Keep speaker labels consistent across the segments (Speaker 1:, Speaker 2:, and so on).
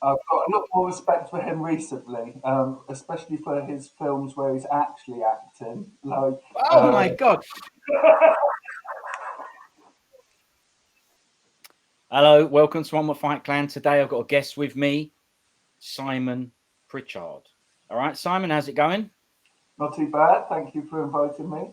Speaker 1: I've got a lot more respect for him recently, especially for his films where he's actually acting. Like,
Speaker 2: Oh my God. Hello, welcome to One More Fight Clan. Today I've got a guest with me, Simon Pritchard. All right, Simon, how's it going?
Speaker 1: not too bad. Thank you for inviting me.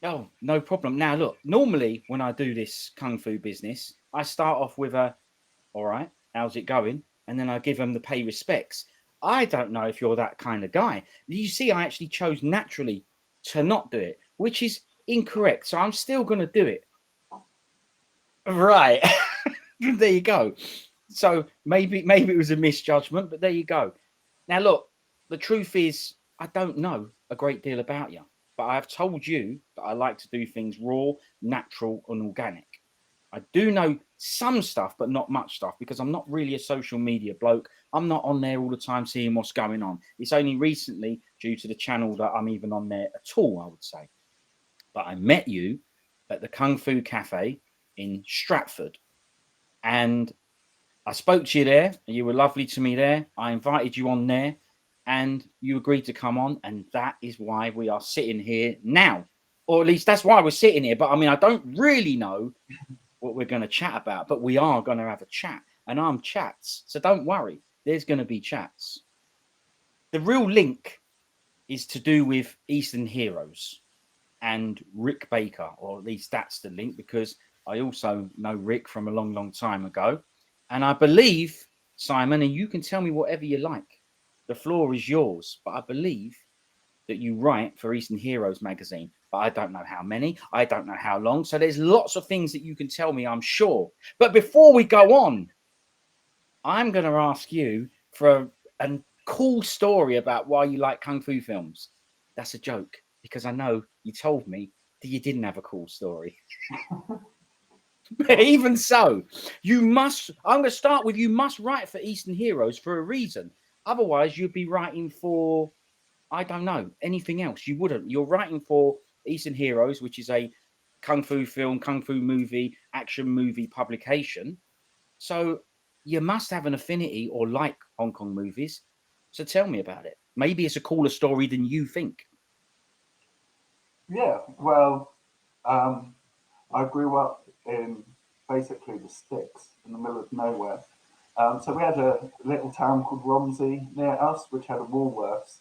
Speaker 2: Oh, no problem. Now, look, normally when I do this Kung Fu business, I start off with all right, how's it going? And then I give them the pay respects. I don't know if you're that kind of guy. You see, I actually chose naturally to not do it, which is incorrect. So I'm still going to do it. Right. There you go. So maybe it was a misjudgment, but there you go. Now, look, the truth is, I don't know a great deal about you, but I've told you that I like to do things raw, natural, and organic. I do know some stuff, but not much stuff because I'm not really a social media bloke. I'm not on there all the time seeing what's going on. It's only recently, due to the channel, that I'm even on there at all, I would say. But I met you at the Kung Fu Cafe in Stratford, and I spoke to you there. You were lovely to me there. I invited you on there, and you agreed to come on, and that is why we are sitting here now, or at least that's why we're sitting here. But I mean, I don't really know what we're going to chat about, but we are going to have a chat, and I'm chats, so don't worry. There's going to be chats. The real link is to do with Eastern Heroes and Rick Baker, or at least that's the link, because I also know Rick from a long, long time ago. And I believe, Simon, and you can tell me whatever you like, the floor is yours, but I believe that you write for Eastern Heroes magazine, but I don't know how many, I don't know how long. So there's lots of things that you can tell me, I'm sure. But before we go on, I'm going to ask you for a cool story about why you like Kung Fu films. That's a joke, because I know you told me that you didn't have a cool story. But even so, I'm going to start with, you must write for Eastern Heroes for a reason. Otherwise, you'd be writing for, I don't know, anything else. You wouldn't. You're writing for Eastern Heroes, which is a Kung Fu film, Kung Fu movie, action movie publication. So you must have an affinity or like Hong Kong movies. So tell me about it. Maybe it's a cooler story than you think.
Speaker 1: Yeah, well, I grew up in basically the sticks in the middle of nowhere. So we had a little town called Romsey near us, which had a Woolworths.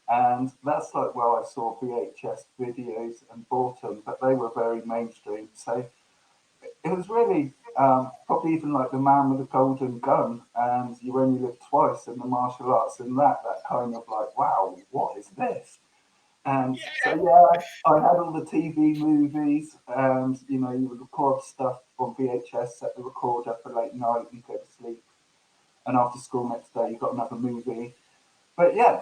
Speaker 1: And that's like where I saw VHS videos and bought them, but they were very mainstream. So it was really probably even like the man with the golden gun, and you only live twice in the martial arts, and that kind of like, wow, what is this? And so yeah, I had all the TV movies, and you would record stuff on VHS, set the recorder for late night, you go to sleep, and after school next day you got another movie. But yeah,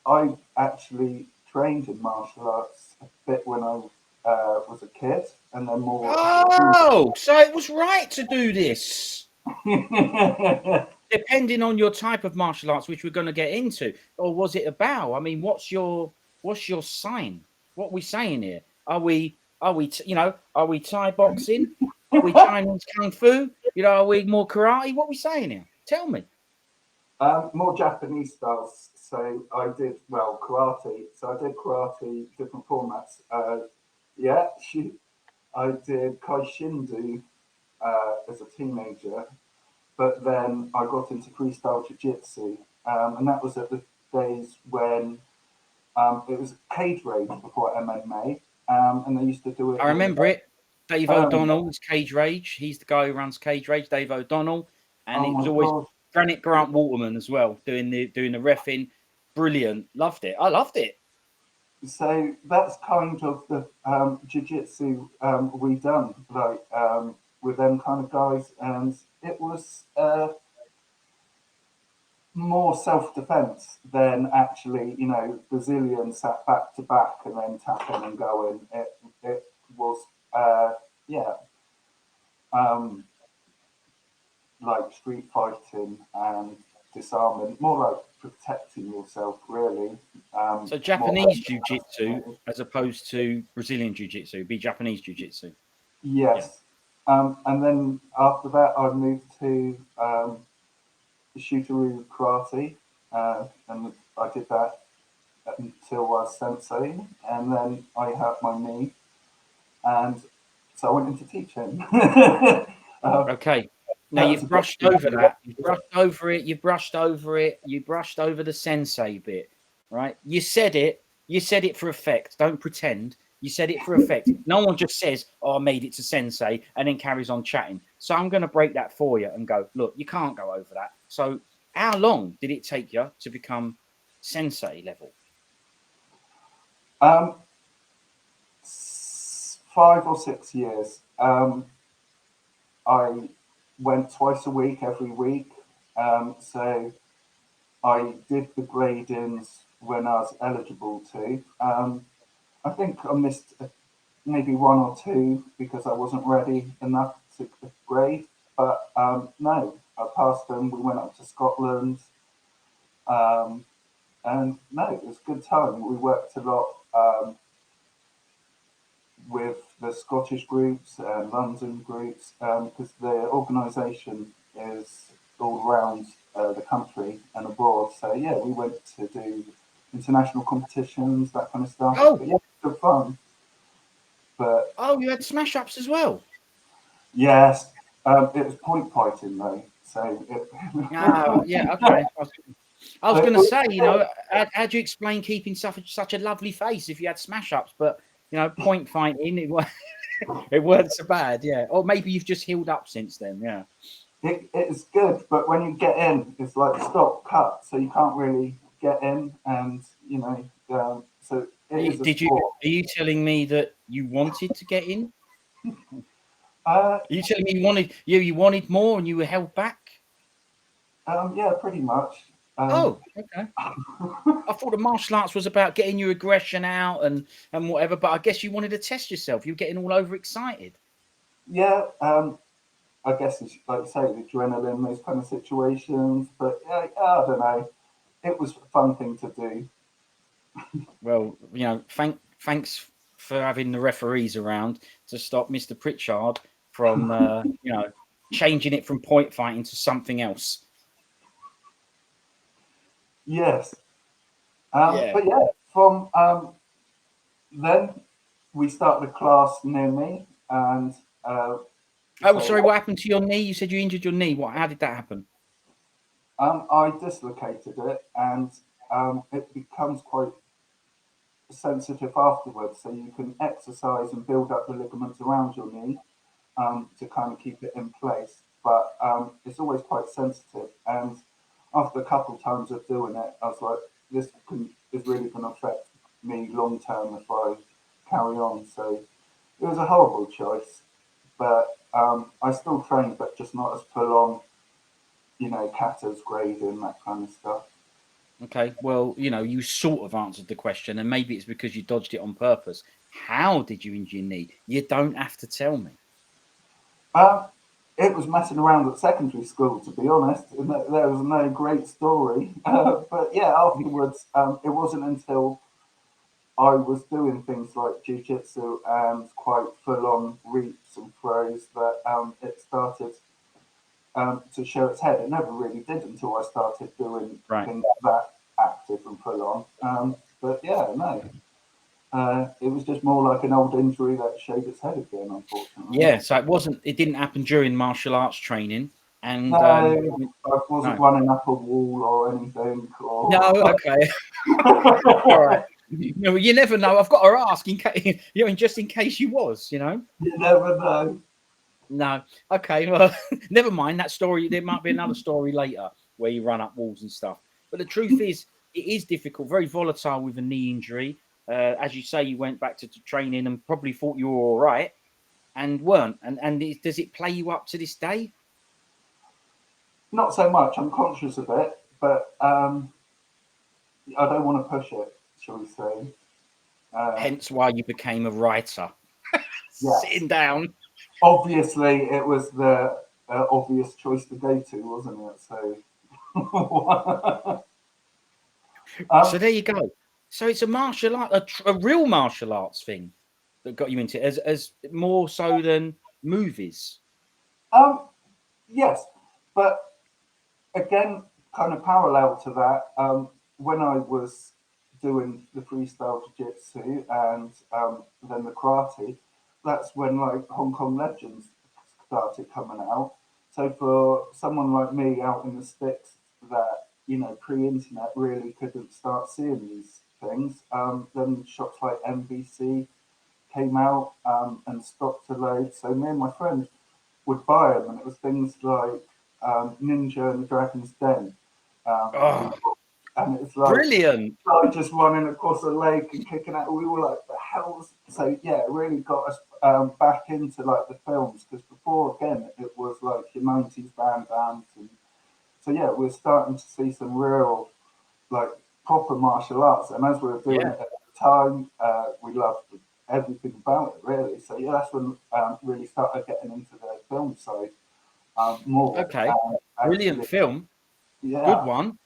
Speaker 1: I actually trained in martial arts a bit when I was a kid, and then more.
Speaker 2: Oh, so it was right to do this.
Speaker 1: Yeah,
Speaker 2: Depending on your type of martial arts, which we're going to get into, or was it a bow? I mean, what's your sign? What are we saying here? Are we Thai boxing? Are we Chinese kung fu? Are we more karate? What are we saying here? Tell me.
Speaker 1: more Japanese styles. So I did well karate. So I did karate different formats. Yeah, I did Kaishindu as a teenager, but then I got into freestyle jiu-jitsu, and that was at the days when it was cage rage before MMA, and they used to do it
Speaker 2: I
Speaker 1: in
Speaker 2: remember it. Dave
Speaker 1: Birmingham.
Speaker 2: O'Donnell's Cage Rage. He's the guy who runs Cage Rage, Dave O'Donnell, and
Speaker 1: Oh
Speaker 2: it was
Speaker 1: my
Speaker 2: always
Speaker 1: god!
Speaker 2: Granite Grant Waterman as well doing the reffing. Brilliant, loved it. I loved it.
Speaker 1: So that's kind of the jiu-jitsu we done, like with them kind of guys, and it was more self-defense than actually, Brazilian sat back to back and then tapping and going. It was yeah, um, like street fighting and disarming, more like protecting yourself, really.
Speaker 2: So
Speaker 1: More
Speaker 2: Japanese jiu-jitsu
Speaker 1: than
Speaker 2: as opposed to Brazilian jiu-jitsu, be Japanese jiu-jitsu. Yeah.
Speaker 1: yes. And then after that, I moved to shootaroo karate, and I did that until I was sensei, and then I hurt my knee, and so I went into teaching.
Speaker 2: Okay. Now
Speaker 1: That was
Speaker 2: you've
Speaker 1: a bit
Speaker 2: brushed over
Speaker 1: cheeky.
Speaker 2: that. You've brushed over it. You've brushed over it. You brushed over the sensei bit, right? You said it. You said it for effect. Don't pretend. You said it for effect. No one just says, "Oh, I made it to sensei," and then carries on chatting. So I'm going to break that for you and go, look, you can't go over that. So how long did it take you to become sensei level?
Speaker 1: 5 or 6 years. I went twice a week, every week. So I did the gradings when I was eligible to. I think I missed maybe one or two because I wasn't ready enough to grade. But no, I passed them. We went up to Scotland. Um, and no, it was a good time. We worked a lot with the Scottish groups and London groups because the organisation is all around the country and abroad. So yeah, we went to do international competitions, that kind of stuff.
Speaker 2: Oh,
Speaker 1: But yeah, good fun. But
Speaker 2: oh, you had smash ups as well.
Speaker 1: yes, it was point fighting though. So it,
Speaker 2: Oh, yeah. Okay. I was
Speaker 1: so
Speaker 2: going
Speaker 1: it
Speaker 2: to
Speaker 1: was,
Speaker 2: say, how do you explain keeping such a lovely face if you had smash ups, but point fighting, it weren't so bad, yeah. Or maybe you've just healed up since then, yeah.
Speaker 1: it's good, but when you get in, it's like stop, cut, so you can't really get in, and so it is a
Speaker 2: Did you?
Speaker 1: sport.
Speaker 2: Are you telling me that you wanted to get in?
Speaker 1: Uh,
Speaker 2: Are you telling me you wanted more and you were held back?
Speaker 1: yeah, pretty much.
Speaker 2: Oh, okay. I thought the martial arts was about getting your aggression out and whatever, but I guess you wanted to test yourself. You're getting all overexcited.
Speaker 1: Yeah, I guess it's like you say, the adrenaline, those kind of situations. But yeah, I don't know. It was a fun thing to do.
Speaker 2: Well, thanks for having the referees around to stop Mr. Pritchard from, changing it from point fighting to something else.
Speaker 1: Yes,
Speaker 2: Yeah.
Speaker 1: but yeah, from then we started a class near me, and
Speaker 2: Oh,
Speaker 1: so
Speaker 2: sorry. What happened to your knee? You said you injured your knee. How did that happen?
Speaker 1: I dislocated it, and it becomes quite sensitive afterwards. So you can exercise and build up the ligaments around your knee to kind of keep it in place. But it's always quite sensitive. And after a couple of times of doing it, I was like, is really going to affect me long term if I carry on. So it was a horrible choice. But I still train, but just not as full on, katas, grading, that kind of stuff.
Speaker 2: Okay. Well, you sort of answered the question, and maybe it's because you dodged it on purpose. How did you injure your knee? You don't have to tell me.
Speaker 1: Um, it was messing around at secondary school, to be honest, and there was no great story. But yeah, afterwards, it wasn't until I was doing things like jiu-jitsu and quite full-on reaps and throws that it started to show its head. It never really did until I started doing
Speaker 2: Right.
Speaker 1: things that active and full-on. But yeah, no. It was just more like an old injury that showed its head again, unfortunately.
Speaker 2: Yeah. So it didn't happen during martial arts training, and
Speaker 1: No, I wasn't
Speaker 2: no,
Speaker 1: running up a wall or anything.
Speaker 2: no.
Speaker 1: Or
Speaker 2: Okay. All right. You never know. I've got to ask in case, just in case you was.
Speaker 1: you never know.
Speaker 2: No. Okay. Well, never mind that story. There might be another story later where you run up walls and stuff. But the truth is, it is difficult, very volatile with a knee injury. As you say, you went back to training and probably thought you were all right and weren't. And does it play you up to this day?
Speaker 1: Not so much. I'm conscious of it, but I don't want to push it, shall we say. Uh,
Speaker 2: Hence why you became a writer.
Speaker 1: yes.
Speaker 2: Sitting down.
Speaker 1: Obviously, it was the obvious choice to go to, wasn't it? So,
Speaker 2: So
Speaker 1: um,
Speaker 2: there you go. So it's a martial art, a real martial arts thing that got you into it, as more so than movies.
Speaker 1: um, yes, but again, kind of parallel to that, when I was doing the freestyle jiu-jitsu and then the karate, that's when like Hong Kong Legends started coming out. So for someone like me out in the sticks that pre-internet really couldn't start seeing these things, then shops like MBC came out and stocked a load. So me and my friend would buy them, and it was things like Ninja and the Dragon's Den. That we
Speaker 2: Oh,
Speaker 1: bought. And it's like
Speaker 2: brilliant.
Speaker 1: I just running across a lake and kicking out. We were like, the hell's so yeah, it really got us back into like the films because before again it was like your 90s band bands and so yeah, we're starting to see some real like proper martial arts. And as we were doing
Speaker 2: Yeah.
Speaker 1: it at the time, we loved everything about it really. So yeah, that's when really started getting into the film side more.
Speaker 2: Okay. Brilliant
Speaker 1: Actually,
Speaker 2: film. Good
Speaker 1: yeah.
Speaker 2: one.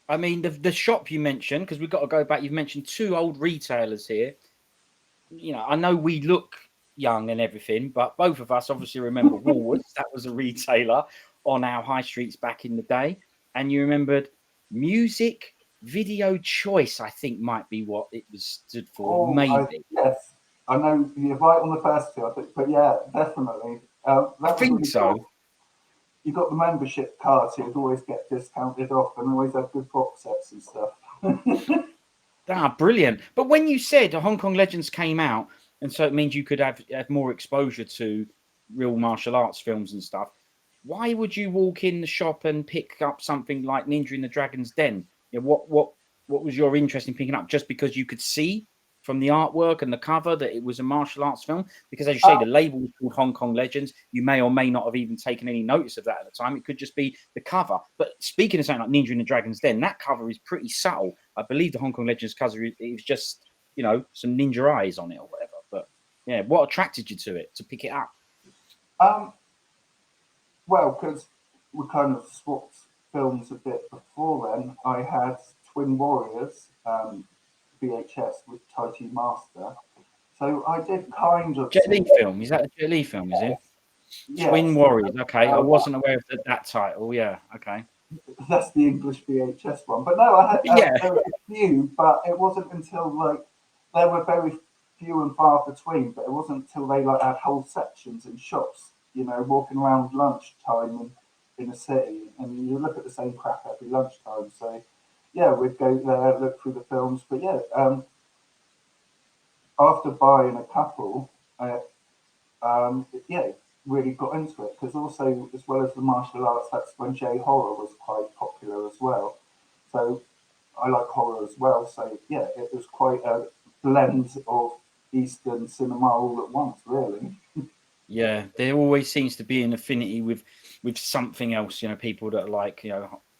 Speaker 2: I mean, the shop you mentioned, because we've got to go back. You've mentioned two old retailers here. I know we look young and everything, but both of us obviously remember Woolworths. That was a retailer on our high streets back in the day. And you remembered Music Video Choice, I think might be what it was stood for,
Speaker 1: Oh,
Speaker 2: maybe.
Speaker 1: yes. I know you're right on the first two, I think, but yeah, definitely.
Speaker 2: I
Speaker 1: That was
Speaker 2: think
Speaker 1: really cool.
Speaker 2: so.
Speaker 1: You got the membership cards, so you'd always get discounted off and always have good box sets and stuff.
Speaker 2: Ah, brilliant. But when you said Hong Kong Legends came out, and so it means you could have more exposure to real martial arts films and stuff, why would you walk in the shop and pick up something like Ninja in the Dragon's Den? What was your interest in picking up? Just because you could see from the artwork and the cover that it was a martial arts film? Because as you say,
Speaker 1: Uh,
Speaker 2: the label was called Hong Kong Legends. You may or may not have even taken any notice of that at the time. It could just be the cover. But speaking of something like Ninja in the Dragon's Den, that cover is pretty subtle. I believe the Hong Kong Legends cover it was just some ninja eyes on it or whatever. But yeah, what attracted you to it to pick it up?
Speaker 1: um, well, because we kind of swapped films a bit before then, I had Twin Warriors VHS with Tai Chi Master. So I did kind of
Speaker 2: Jet
Speaker 1: see
Speaker 2: Li
Speaker 1: it.
Speaker 2: film, is that a Jet Li film? Is it Twin
Speaker 1: Yes,
Speaker 2: Warriors? Okay, I
Speaker 1: um,
Speaker 2: wasn't aware of that title. Yeah, okay.
Speaker 1: that's the English VHS one. But no, I had
Speaker 2: Yeah,
Speaker 1: there were a few, but it wasn't until like there were very few and far between. But it wasn't until they like had whole sections in shops, walking around lunchtime in a city, and you look at the same crap every lunchtime. So yeah, we'd go there, look through the films. But yeah, after buying a couple, yeah, really got into it because also as well as the martial arts, that's when J horror was quite popular as well. So I like horror as well. So yeah, it was quite a blend of Eastern cinema all at once, really.
Speaker 2: yeah. There always seems to be an affinity with something else. People that like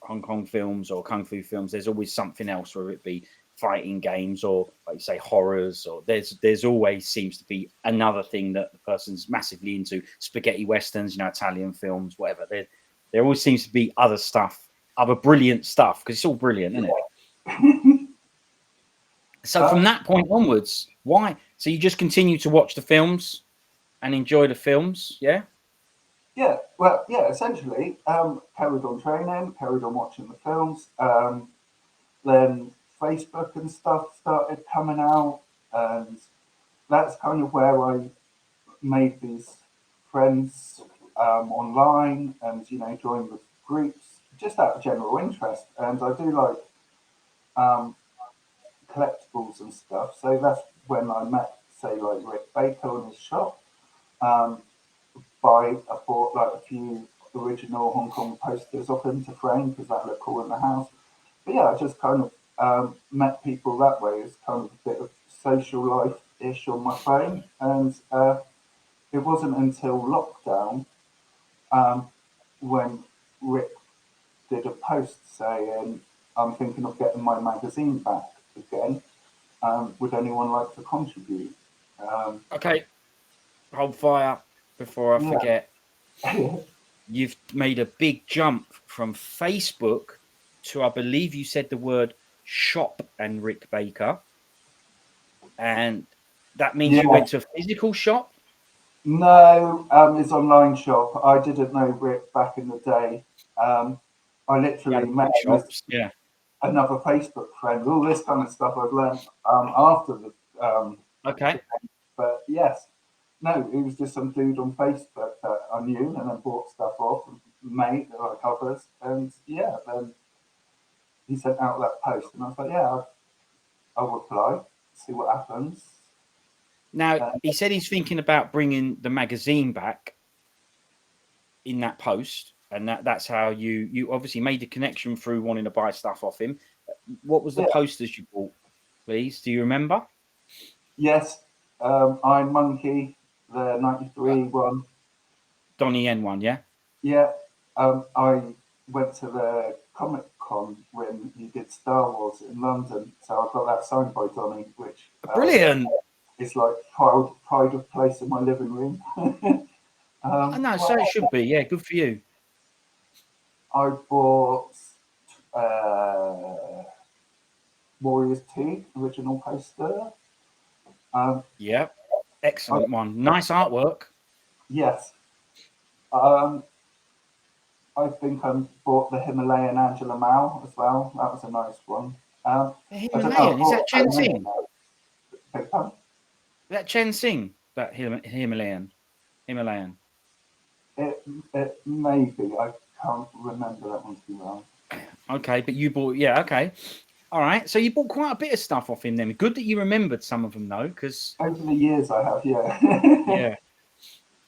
Speaker 2: Hong Kong films or kung fu films. There's always something else, whether it be fighting games or like you say horrors, or there's always seems to be another thing that the person's massively into. Spaghetti westerns, Italian films, whatever. There always seems to be other stuff, other brilliant stuff, because it's all brilliant, isn't it? So from
Speaker 1: um,
Speaker 2: that point onwards, why? So you just continue to watch the films and enjoy the films, yeah?
Speaker 1: yeah, well, yeah, essentially, carried on training, carried on watching the films. Then Facebook and stuff started coming out, and that's kind of where I made these friends online and joined with groups just out of general interest and I do like um, collectibles and stuff so that's when I met say like Rick Baker in his shop um, I bought like a few original Hong Kong posters of him to frame because that looked cool in the house but yeah I just kind of met people that way it's kind of a bit of social life ish on my phone and it wasn't until lockdown um, when Rick did a post saying, I'm thinking of getting my magazine back again. Would anyone like to contribute? Um,
Speaker 2: Okay, hold fire before I
Speaker 1: yeah.
Speaker 2: forget. You've made a big jump from Facebook to, I believe you said the word shop and Rick Baker. And that means you
Speaker 1: yeah.
Speaker 2: went to a physical shop?
Speaker 1: No, his online shop. I didn't know Rick back in the day. Um, I
Speaker 2: You had
Speaker 1: literally
Speaker 2: a
Speaker 1: met him as
Speaker 2: shops. Yeah.
Speaker 1: another Facebook friend. All this kind of stuff I've learned after the
Speaker 2: Okay.
Speaker 1: but yes, no, it was just some dude on Facebook that I knew and then bought stuff off and made like others. And yeah, then he sent out that post and I was like, yeah, I'll reply, see what happens.
Speaker 2: Now
Speaker 1: Uh,
Speaker 2: he said he's thinking about bringing the magazine back in that post, and that's how you obviously made the connection through wanting to buy stuff off him. What was the
Speaker 1: yeah,
Speaker 2: posters you bought, please? Do you remember?
Speaker 1: yes, Iron Monkey, the
Speaker 2: Uh,
Speaker 1: '93 one.
Speaker 2: Donnie Yen one, yeah.
Speaker 1: Yeah, I went to the Comic Con when he did Star Wars in London, so I got that signed by Donny, which
Speaker 2: Brilliant.
Speaker 1: is like pride of place in my living room.
Speaker 2: No, so it
Speaker 1: Well,
Speaker 2: should be. Yeah, good for you.
Speaker 1: I bought uh, Warriors 2 original poster. Um,
Speaker 2: Yeah,
Speaker 1: I,
Speaker 2: excellent one. Nice artwork.
Speaker 1: yes, um, I think I bought the Himalayan Angela Mao as well. That was a nice one.
Speaker 2: The
Speaker 1: I don't know. I
Speaker 2: Himalayan, is
Speaker 1: bought
Speaker 2: that Chen
Speaker 1: so many
Speaker 2: Sing?
Speaker 1: now. Big time.
Speaker 2: That Chen Sing, that Himalayan.
Speaker 1: It, it may be. I can't remember that one too well.
Speaker 2: Okay, but you bought, yeah, okay. All right. So you bought quite a bit of stuff off him then. Good that you remembered some of them though, because
Speaker 1: Over the years, I have, yeah.
Speaker 2: yeah.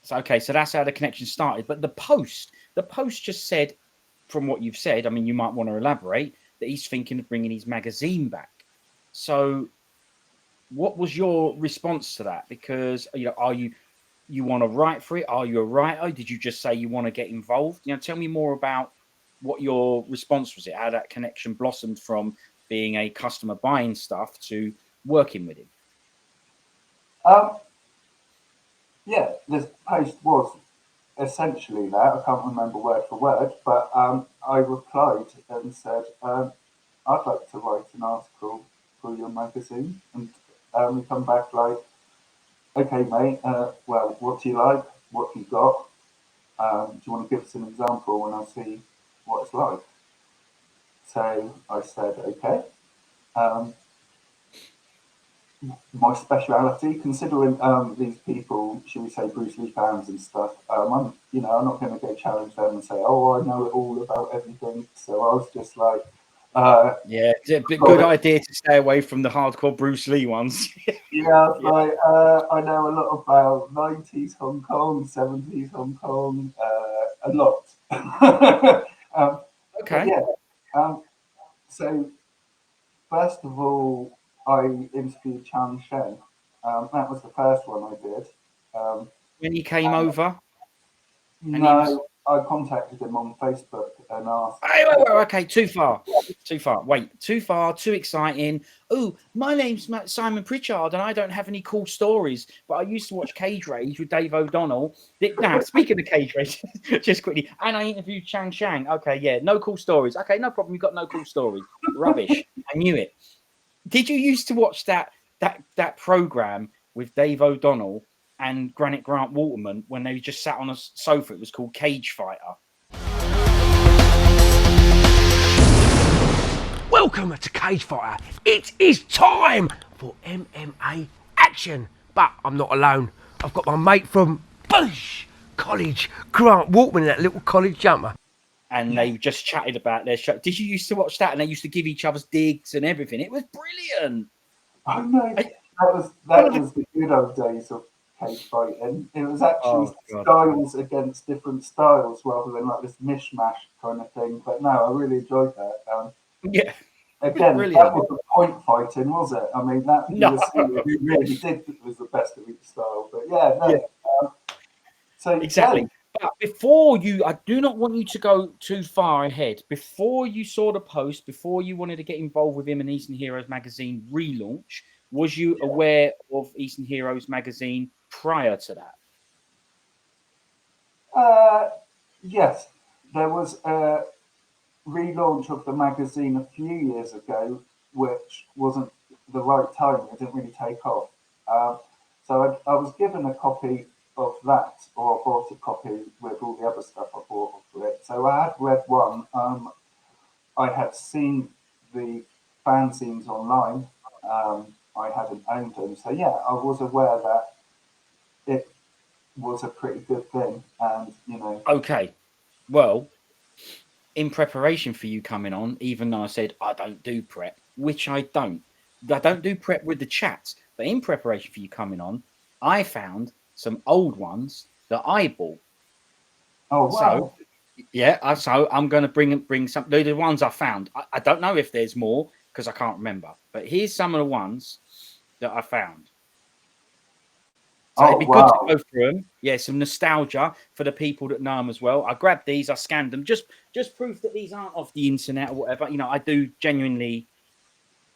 Speaker 2: So okay, so that's how the connection started. But the post just said, from what you've said, I mean, you might want to elaborate that he's thinking of bringing his magazine back. So what was your response to that? Because are you want to write for it? Are you a writer? Did you just say you want to get involved? Tell me more about what your response was. It how that connection blossomed from being a customer buying stuff to working with him.
Speaker 1: um, yeah, this post was essentially that. I can't remember word for word, but I replied and said, I'd like to write an article for your magazine. And we come back like, okay, mate, well, what do you like? What have you got? Do you want to give us an example and I'll see what it's like? So I said, okay. Um, my speciality, considering these people, should we say Bruce Lee fans and stuff, I'm not going to go challenge them and say, oh, I know it all about everything. So I was just like, uh,
Speaker 2: Yeah, it's a good idea to stay away from the hardcore Bruce Lee ones.
Speaker 1: yeah, I was
Speaker 2: Yeah.
Speaker 1: like, I know a lot about 90s Hong Kong, 70s Hong Kong, a lot. But
Speaker 2: Okay.
Speaker 1: yeah, um, so first of all, I interviewed Chan Shen. That was the first one I did. Um,
Speaker 2: When he came over and he was
Speaker 1: no, I contacted him on Facebook and asked.
Speaker 2: Hey, wait, okay, too far. Too far. Wait, too far, too exciting. Oh, my name's Simon Pritchard, and I don't have any cool stories, but I used to watch Cage Rage with Dave O'Donnell. Now, speaking of Cage Rage, just quickly, and I interviewed Chang Shang. Okay, yeah, no cool stories. Okay, no problem. You've got no cool stories. Rubbish. I knew it. Did you used to watch that program with Dave O'Donnell and Grant Waterman when they just sat on a sofa? It was called Cage Fighter.
Speaker 3: Welcome to Cage Fighter. It is time for MMA action. But I'm not alone. I've got my mate from College, Grant Waltman, in that little college jumper.
Speaker 2: And they just chatted about their show. Did you used to watch that? And they used to give each other's digs and everything. It was brilliant.
Speaker 1: Oh no,
Speaker 2: I,
Speaker 1: that was the good old days of cage fighting. It was actually
Speaker 2: oh god.
Speaker 1: styles against different styles rather than like this mishmash kind of thing. But no, I really enjoyed that.
Speaker 2: Yeah, it was
Speaker 1: Again, that
Speaker 2: brilliant.
Speaker 1: was the point fighting, was it? I mean, that you
Speaker 2: No.
Speaker 1: were seeing who really did was the best of each style. But yeah,
Speaker 2: Yeah,
Speaker 1: no. So yeah,
Speaker 2: exactly. But before I do not want you to go too far ahead. Before you saw the post, before you wanted to get involved with him and Eastern Heroes magazine relaunch, was you aware of Eastern Heroes magazine prior to that?
Speaker 1: uh, yes, there was a relaunch of the magazine a few years ago, which wasn't the right time. It didn't really take off. So I was given a copy of that, or I bought a copy with all the other stuff I bought for it. So I had read one. I had seen the fanzines online. I hadn't owned them, so yeah, I was aware that it was a pretty good thing, and
Speaker 2: Okay. Well, in preparation for you coming on, even though I said I don't do prep, which I don't. I don't do prep with the chats, but in preparation for you coming on, I found some old ones that I bought.
Speaker 1: oh
Speaker 2: So
Speaker 1: wow,
Speaker 2: yeah, so I'm going to bring some. They're the ones I found. I don't know if there's more because I can't remember. But here's some of the ones that I found. So it'd
Speaker 1: oh
Speaker 2: be good to
Speaker 1: wow,
Speaker 2: go through them. Yeah, some nostalgia for the people that know them as well. I grabbed these, I scanned them, just proof that these aren't off the internet or whatever. I do genuinely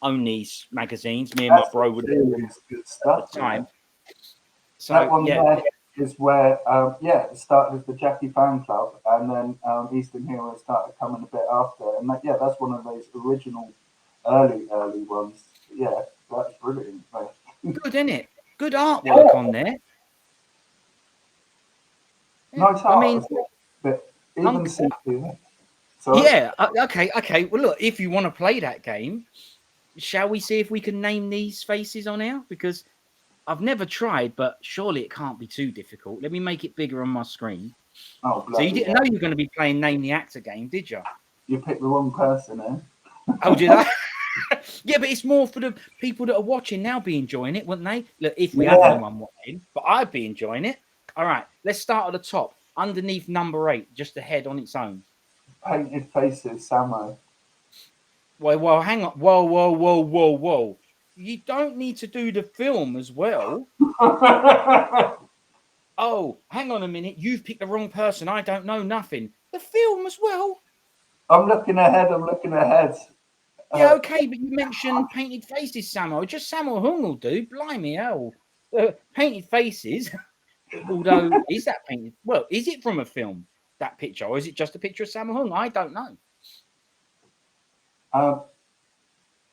Speaker 2: own these magazines. Me and my
Speaker 1: that's
Speaker 2: bro
Speaker 1: some
Speaker 2: would
Speaker 1: serious good
Speaker 2: at the
Speaker 1: stuff there.
Speaker 2: time.
Speaker 1: That
Speaker 2: So
Speaker 1: one
Speaker 2: yeah,
Speaker 1: there is where, it started as the Jackie fan club, and then Eastern Heroes started coming a bit after, and that's one of those original, early ones. Yeah, that's brilliant. Mate.
Speaker 2: good, isn't it? Good artwork on there. Yeah,
Speaker 1: Nice
Speaker 2: I
Speaker 1: art
Speaker 2: mean,
Speaker 1: as well, but
Speaker 2: I'm
Speaker 1: even simply, sorry.
Speaker 2: yeah. Okay. Well, look, if you want to play that game, shall we see if we can name these faces on here? Because I've never tried, but surely it can't be too difficult. Let me make it bigger on my screen.
Speaker 1: Oh
Speaker 2: So you
Speaker 1: bloody
Speaker 2: didn't know
Speaker 1: hell!
Speaker 2: you were going to be playing Name the Actor game, did you?
Speaker 1: You picked the wrong person, eh?
Speaker 2: Oh, did I? Yeah, but it's more for the people that are watching now be enjoying it, wouldn't they? Look, if we have
Speaker 1: Yeah,
Speaker 2: anyone watching, but I'd be enjoying it. All right, let's start at the top. Underneath number 8, just the head on its own.
Speaker 1: painted faces, Samo.
Speaker 2: Well, hang on. Whoa. You don't need to do the film as well. Oh, hang on a minute. You've picked the wrong person. I don't know nothing. The film as well.
Speaker 1: I'm looking ahead. I'm looking ahead.
Speaker 2: Yeah,
Speaker 1: Uh,
Speaker 2: okay, but you mentioned painted faces, Samo. Just Samo Hung will do. Blimey hell. Painted faces. Although, is that painted? Well, is it from a film, that picture? Or is it just a picture of Samo Hung? I don't know.
Speaker 1: um,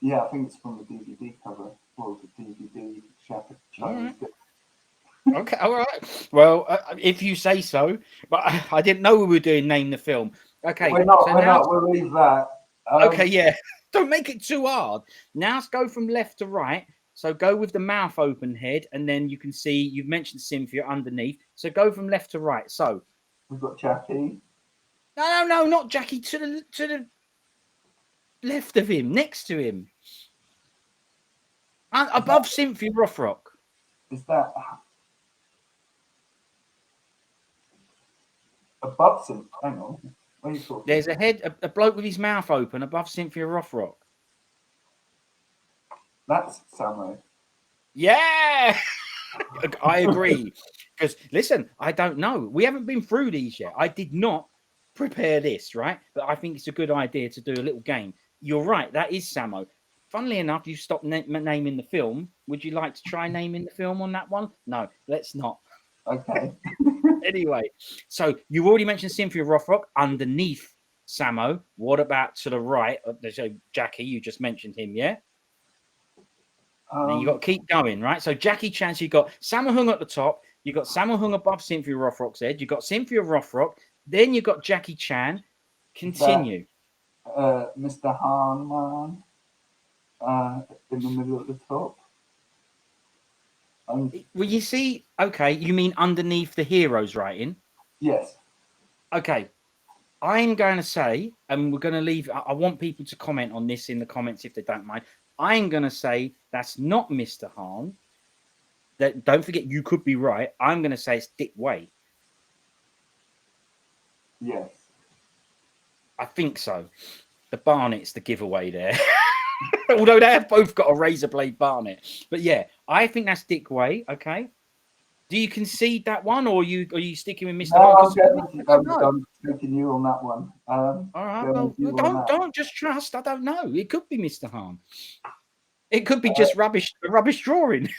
Speaker 1: Yeah, I think it's from the DVD cover or the DVD
Speaker 2: All
Speaker 1: Chinese.
Speaker 2: right. Okay, all right. Well, if you say so. But I didn't know we were doing Name the Film. Okay,
Speaker 1: We're not.
Speaker 2: so
Speaker 1: We're
Speaker 2: now,
Speaker 1: not. We'll leave that.
Speaker 2: okay, yeah. Don't make it too hard. Now let's go from left to right. So go with the mouth open head, and then you can see you've mentioned Cynthia underneath. So go from left to right. So
Speaker 1: We've got Jackie.
Speaker 2: no, not Jackie. To the left of him, next to him, above Cynthia Rothrock.
Speaker 1: Is that above some? Hang on. What are you talking?
Speaker 2: There's a head, a bloke with his mouth open above Cynthia Rothrock.
Speaker 1: That's Samo.
Speaker 2: Yeah, I agree. Because listen, I don't know. We haven't been through these yet. I did not prepare this, right? But I think it's a good idea to do a little game. You're right. That is Samo. Funnily enough, you stopped naming the film. Would you like to try naming the film on that one? No, let's not.
Speaker 1: Okay.
Speaker 2: Anyway, so you already mentioned Cynthia Rothrock underneath Samo. What about to the right? So Jackie, you just mentioned him, yeah? And you got to keep going, right? So Jackie Chan, so you got Sammo Hung at the top, you got Sammo Hung above Cynthia Rothrock's head, you got Cynthia Rothrock, then you got Jackie Chan. Continue.
Speaker 1: Mr. Hanman in the middle at the top.
Speaker 2: Well, you see, okay, you mean underneath the hero's writing?
Speaker 1: Yes.
Speaker 2: Okay, I'm going to say, and we're going to leave, I want people to comment on this in the comments if they don't mind. I'm going to say that's not Mr. Han. That, don't forget, you could be right. I'm going to say it's Dick Way.
Speaker 1: Yes.
Speaker 2: I think so. The Barnett's the giveaway there. Although they have both got a razor blade Barnett. But yeah, I think that's Dick Way. Okay. Do you concede that one, or are you sticking with Mr.
Speaker 1: No,
Speaker 2: Han?
Speaker 1: I'm taking you on that one.
Speaker 2: All right. Well, don't just trust. I don't know. It could be Mr. Han. It could be just rubbish drawing.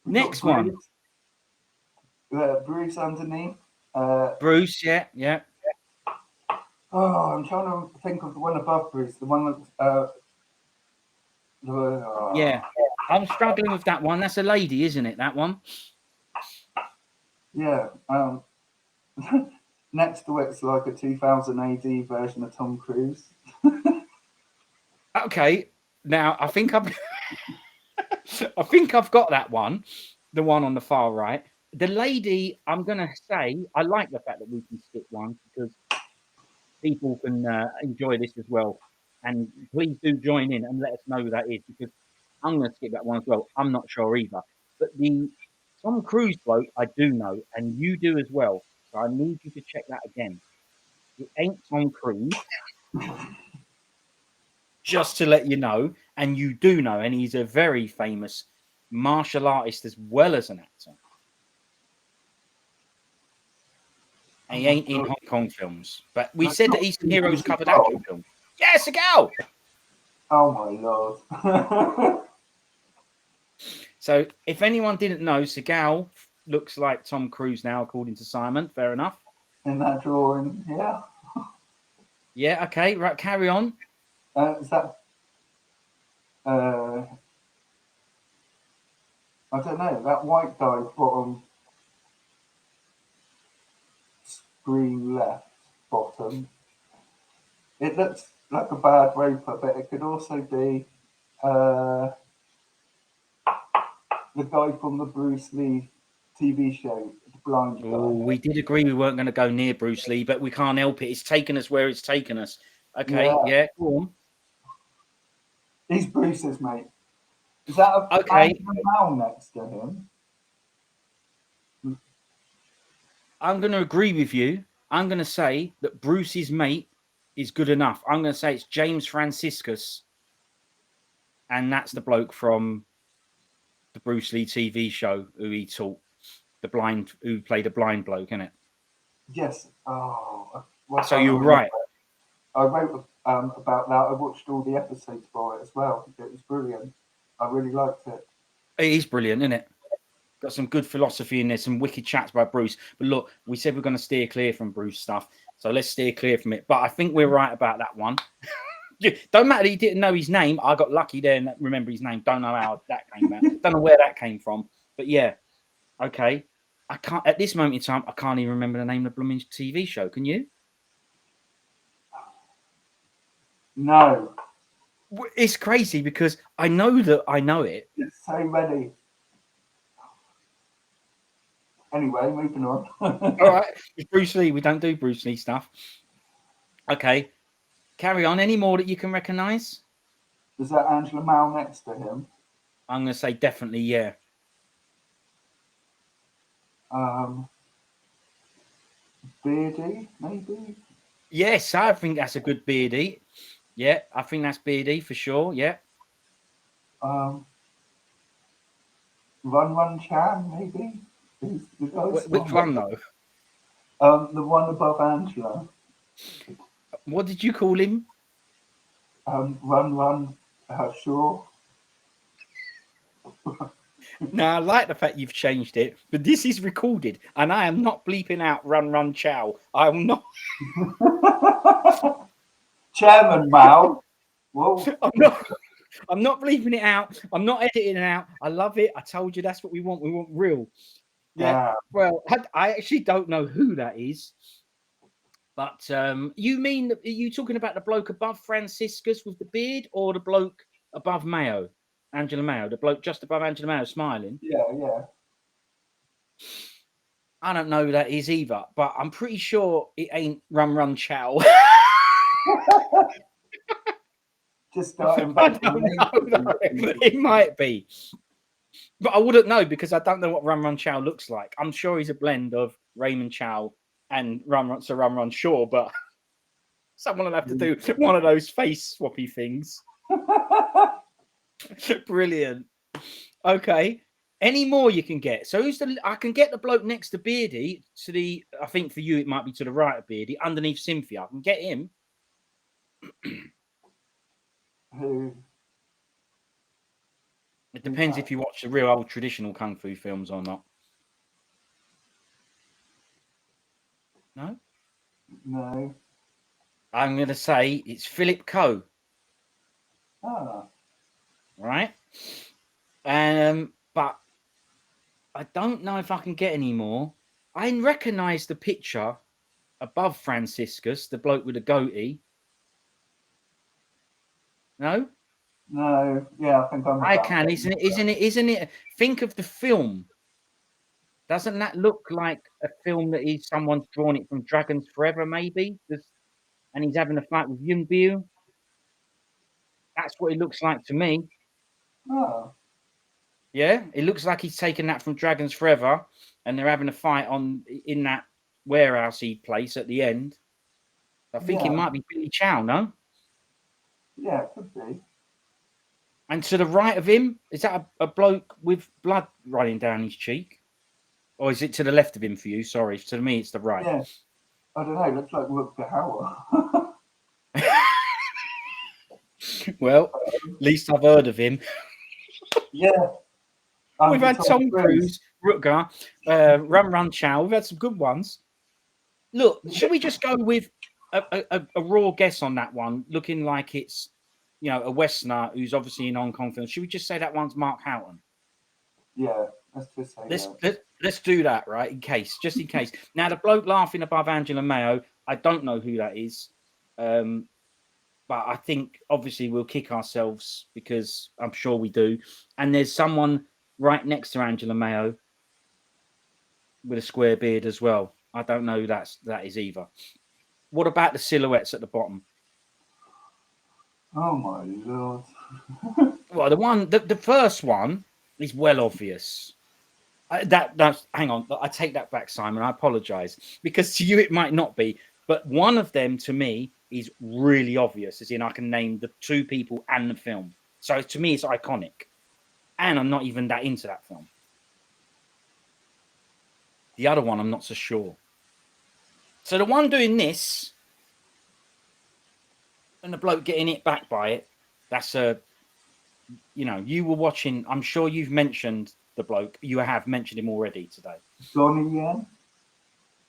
Speaker 2: Next one.
Speaker 1: Bruce underneath.
Speaker 2: Bruce, yeah.
Speaker 1: Oh, I'm trying to think of the one above Bruce. The one that.
Speaker 2: Yeah, I'm struggling with that one. That's a lady, isn't it? That one.
Speaker 1: Yeah. next to it's like a 2000 AD version of Tom Cruise.
Speaker 2: Okay, now I think I've I think I've got that one, the one on the far right. The lady, I'm gonna say, I like the fact that we can skip one because people can enjoy this as well. And please do join in and let us know who that is because I'm gonna skip that one as well. I'm not sure either. But the Tom Cruise bloke, I do know, and you do as well. So I need you to check that again. It ain't Tom Cruise, just to let you know, and you do know, and he's a very famous martial artist as well as an actor. And he ain't in Hong Kong films. But we said that Eastern Heroes covered action films. Yes, a gal!
Speaker 1: Oh my lord.
Speaker 2: So if anyone didn't know, Seagal looks like Tom Cruise now, according to Simon. Fair enough.
Speaker 1: In that drawing, yeah.
Speaker 2: Yeah, okay, right, carry on.
Speaker 1: Is that I don't know, that white guy's bottom screen left bottom. It looks like a bad raper, but it could also be the guy from the Bruce Lee TV show, the blind guy.
Speaker 2: Oh, we did agree we weren't going to go near Bruce Lee, but we can't help it. It's taken us where it's taken us. Okay, yeah, go on.
Speaker 1: He's Bruce's mate. Is that a
Speaker 2: Okay.
Speaker 1: Mal next to him?
Speaker 2: I'm going to agree with you. I'm going to say that Bruce's mate is good enough. I'm going to say it's James Franciscus, and that's the bloke from the Bruce Lee TV show who he taught who played a blind bloke, innit?
Speaker 1: Yes. Oh,
Speaker 2: so you're right.
Speaker 1: I wrote about that. I watched all the episodes for it as well. It was brilliant. I really liked it.
Speaker 2: It is brilliant, isn't it? Got some good philosophy in there, some wicked chats by Bruce. But look, we said we're going to steer clear from Bruce stuff, so let's steer clear from it. But I think we're right about that one. Don't matter that he didn't know his name. I got lucky there and remember his name. Don't know how that came out. Don't know where that came from. But yeah, okay. I can't at this moment in time. I can't even remember the name of the blooming TV show. Can you?
Speaker 1: No.
Speaker 2: It's crazy because I know that I know it.
Speaker 1: There's so many. Anyway, moving on.
Speaker 2: All right, it's Bruce Lee. We don't do Bruce Lee stuff. Okay, carry on. Any more that you can recognise?
Speaker 1: Is that Angela Mal next to him?
Speaker 2: I'm going to say definitely, yeah.
Speaker 1: Beardy, maybe?
Speaker 2: Yes, I think that's a good Beardy. Yeah, I think that's Beardy for sure, yeah.
Speaker 1: Run Run Chan, maybe?
Speaker 2: Which one, though?
Speaker 1: The one above Angela.
Speaker 2: What did you call him?
Speaker 1: Run Run Shaw.
Speaker 2: Now, I like the fact you've changed it, but this is recorded, and I am not bleeping out Run Run Chow. I will not.
Speaker 1: Chairman Mao. Well,
Speaker 2: I'm not bleeping it out. I'm not editing it out. I love it. I told you that's what we want. We want real. Yeah. Well, I actually don't know who that is. But you mean, are you talking about the bloke above Franciscus with the beard or the bloke above Mayo? Angela Mayo, the bloke just above Angela Mayo smiling?
Speaker 1: Yeah.
Speaker 2: I don't know who that is either, but I'm pretty sure it ain't Run Run Chow.
Speaker 1: Just starting
Speaker 2: I don't know. It might be. But I wouldn't know because I don't know what Run Run Chow looks like. I'm sure he's a blend of Raymond Chow and Run Run Shaw, but someone will have to do one of those face swappy things. Brilliant. Okay. Any more you can get? So I can get the bloke next to Beardy to the, I think for you it might be to the right of Beardy, underneath Cynthia. I can get him.
Speaker 1: Who?
Speaker 2: It depends if you watch the real old traditional kung fu films or not. No?
Speaker 1: No.
Speaker 2: I'm going to say it's Philip Coe.
Speaker 1: Ah.
Speaker 2: Right? But I don't know if I can get any more. I recognise the picture above Franciscus, the bloke with the goatee. No?
Speaker 1: No, yeah, I think I'm.
Speaker 2: I can, isn't it? Isn't it? Think of the film. Doesn't that look like a film that is someone's drawn it from Dragons Forever, maybe? And he's having a fight with Yunbiu. That's what it looks like to me.
Speaker 1: Oh,
Speaker 2: Yeah, it looks like he's taken that from Dragons Forever, and they're having a fight in that warehousey place at the end. I think it might be Billy Chow, no?
Speaker 1: yeah, it could be.
Speaker 2: And to the right of him, is that a bloke with blood running down his cheek? Or is it to the left of him for you? Sorry, to me it's the right.
Speaker 1: Yeah, I don't know. It looks like Rutger Hauer.
Speaker 2: Well, at least I've heard of him.
Speaker 1: Yeah.
Speaker 2: We've had Tom Cruise, Rutger, Run Chow. We've had some good ones. Look, should we just go with a raw guess on that one, looking like it's, you know, a Westerner who's obviously in Hong Kong film? Should we just say that one's Mark Houghton?
Speaker 1: Yeah, let's just say
Speaker 2: Let's do that, right? Just in case. Now, the bloke laughing above Angela Mayo, I don't know who that is. But I think obviously we'll kick ourselves because I'm sure we do. And there's someone right next to Angela Mayo with a square beard as well. I don't know who that is either. What about the silhouettes at the bottom?
Speaker 1: Oh my lord.
Speaker 2: Well, the first one is well obvious. That's hang on. I take that back, Simon. I apologize because to you it might not be, but one of them to me is really obvious. As in, I can name the two people and the film. So to me, it's iconic, and I'm not even that into that film. The other one, I'm not so sure. So the one doing this and the bloke getting it back by it, that's you were watching. I'm sure you've mentioned the bloke. You have mentioned him already today.
Speaker 1: Donnie Yen?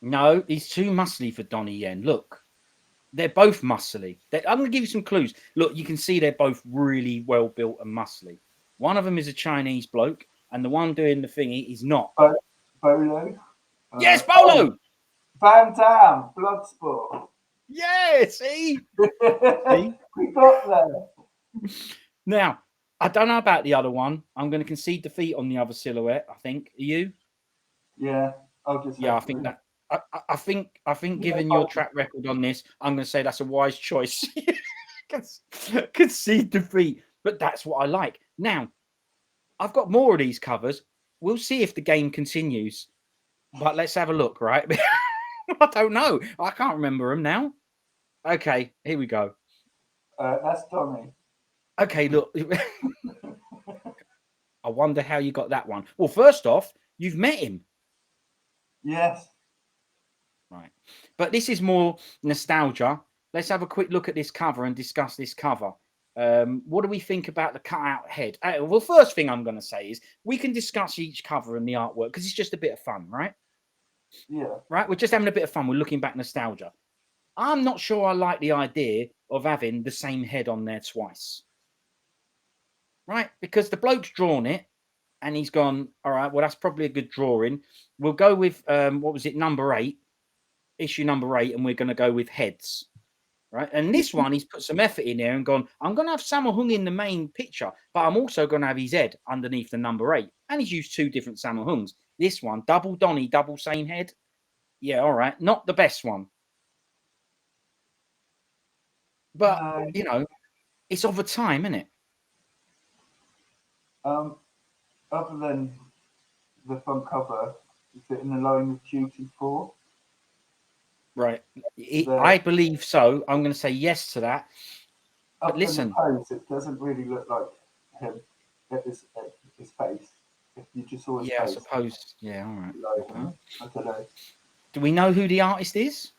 Speaker 2: No, he's too muscly for Donnie Yen. Look, they're both muscly. I'm going to give you some clues. Look, you can see they're both really well built and muscly. One of them is a Chinese bloke, and the one doing the thingy is not.
Speaker 1: Bolo?
Speaker 2: Yes, Bolo!
Speaker 1: Van Damme, Bloodsport.
Speaker 2: Yeah, see?
Speaker 1: We got there.
Speaker 2: Now, I don't know about the other one. I'm going to concede defeat on the other silhouette, I think. Are you?
Speaker 1: Yeah, I'll just.
Speaker 2: Yeah, I think that. I think given your track record on this, I'm going to say that's a wise choice. Concede defeat. But that's what I like. Now, I've got more of these covers. We'll see if the game continues. But let's have a look, right? I don't know. I can't remember them now. Okay, here we go.
Speaker 1: That's Donnie.
Speaker 2: Okay, look. I wonder how you got that one. Well, first off, you've met him.
Speaker 1: Yes.
Speaker 2: Right. But this is more nostalgia. Let's have a quick look at this cover and discuss this cover. What do we think about the cutout head? Well, first thing I'm going to say is we can discuss each cover and the artwork because it's just a bit of fun, right?
Speaker 1: Yeah.
Speaker 2: Right? We're just having a bit of fun. We're looking back nostalgia. I'm not sure I like the idea of having the same head on there twice. Right? Because the bloke's drawn it and he's gone, all right, well, that's probably a good drawing. We'll go with, what was it, number 8, issue number 8, and we're going to go with heads. Right? And this one, he's put some effort in there and gone, I'm going to have Sammo Hung in the main picture, but I'm also going to have his head underneath the number 8. And he's used 2 different Sammo Hungs. This one, double Donnie, double same head. Yeah, all right. Not the best one. But, you know, it's of a time, isn't it?
Speaker 1: Other than the front cover, is it in the line with Duty 4?
Speaker 2: Right. I believe so. I'm going to say yes to that. But listen.
Speaker 1: Pose, it doesn't really look like him at his face. If you just saw his face.
Speaker 2: I suppose. Yeah, all right.
Speaker 1: I don't know.
Speaker 2: Do we know who the artist is?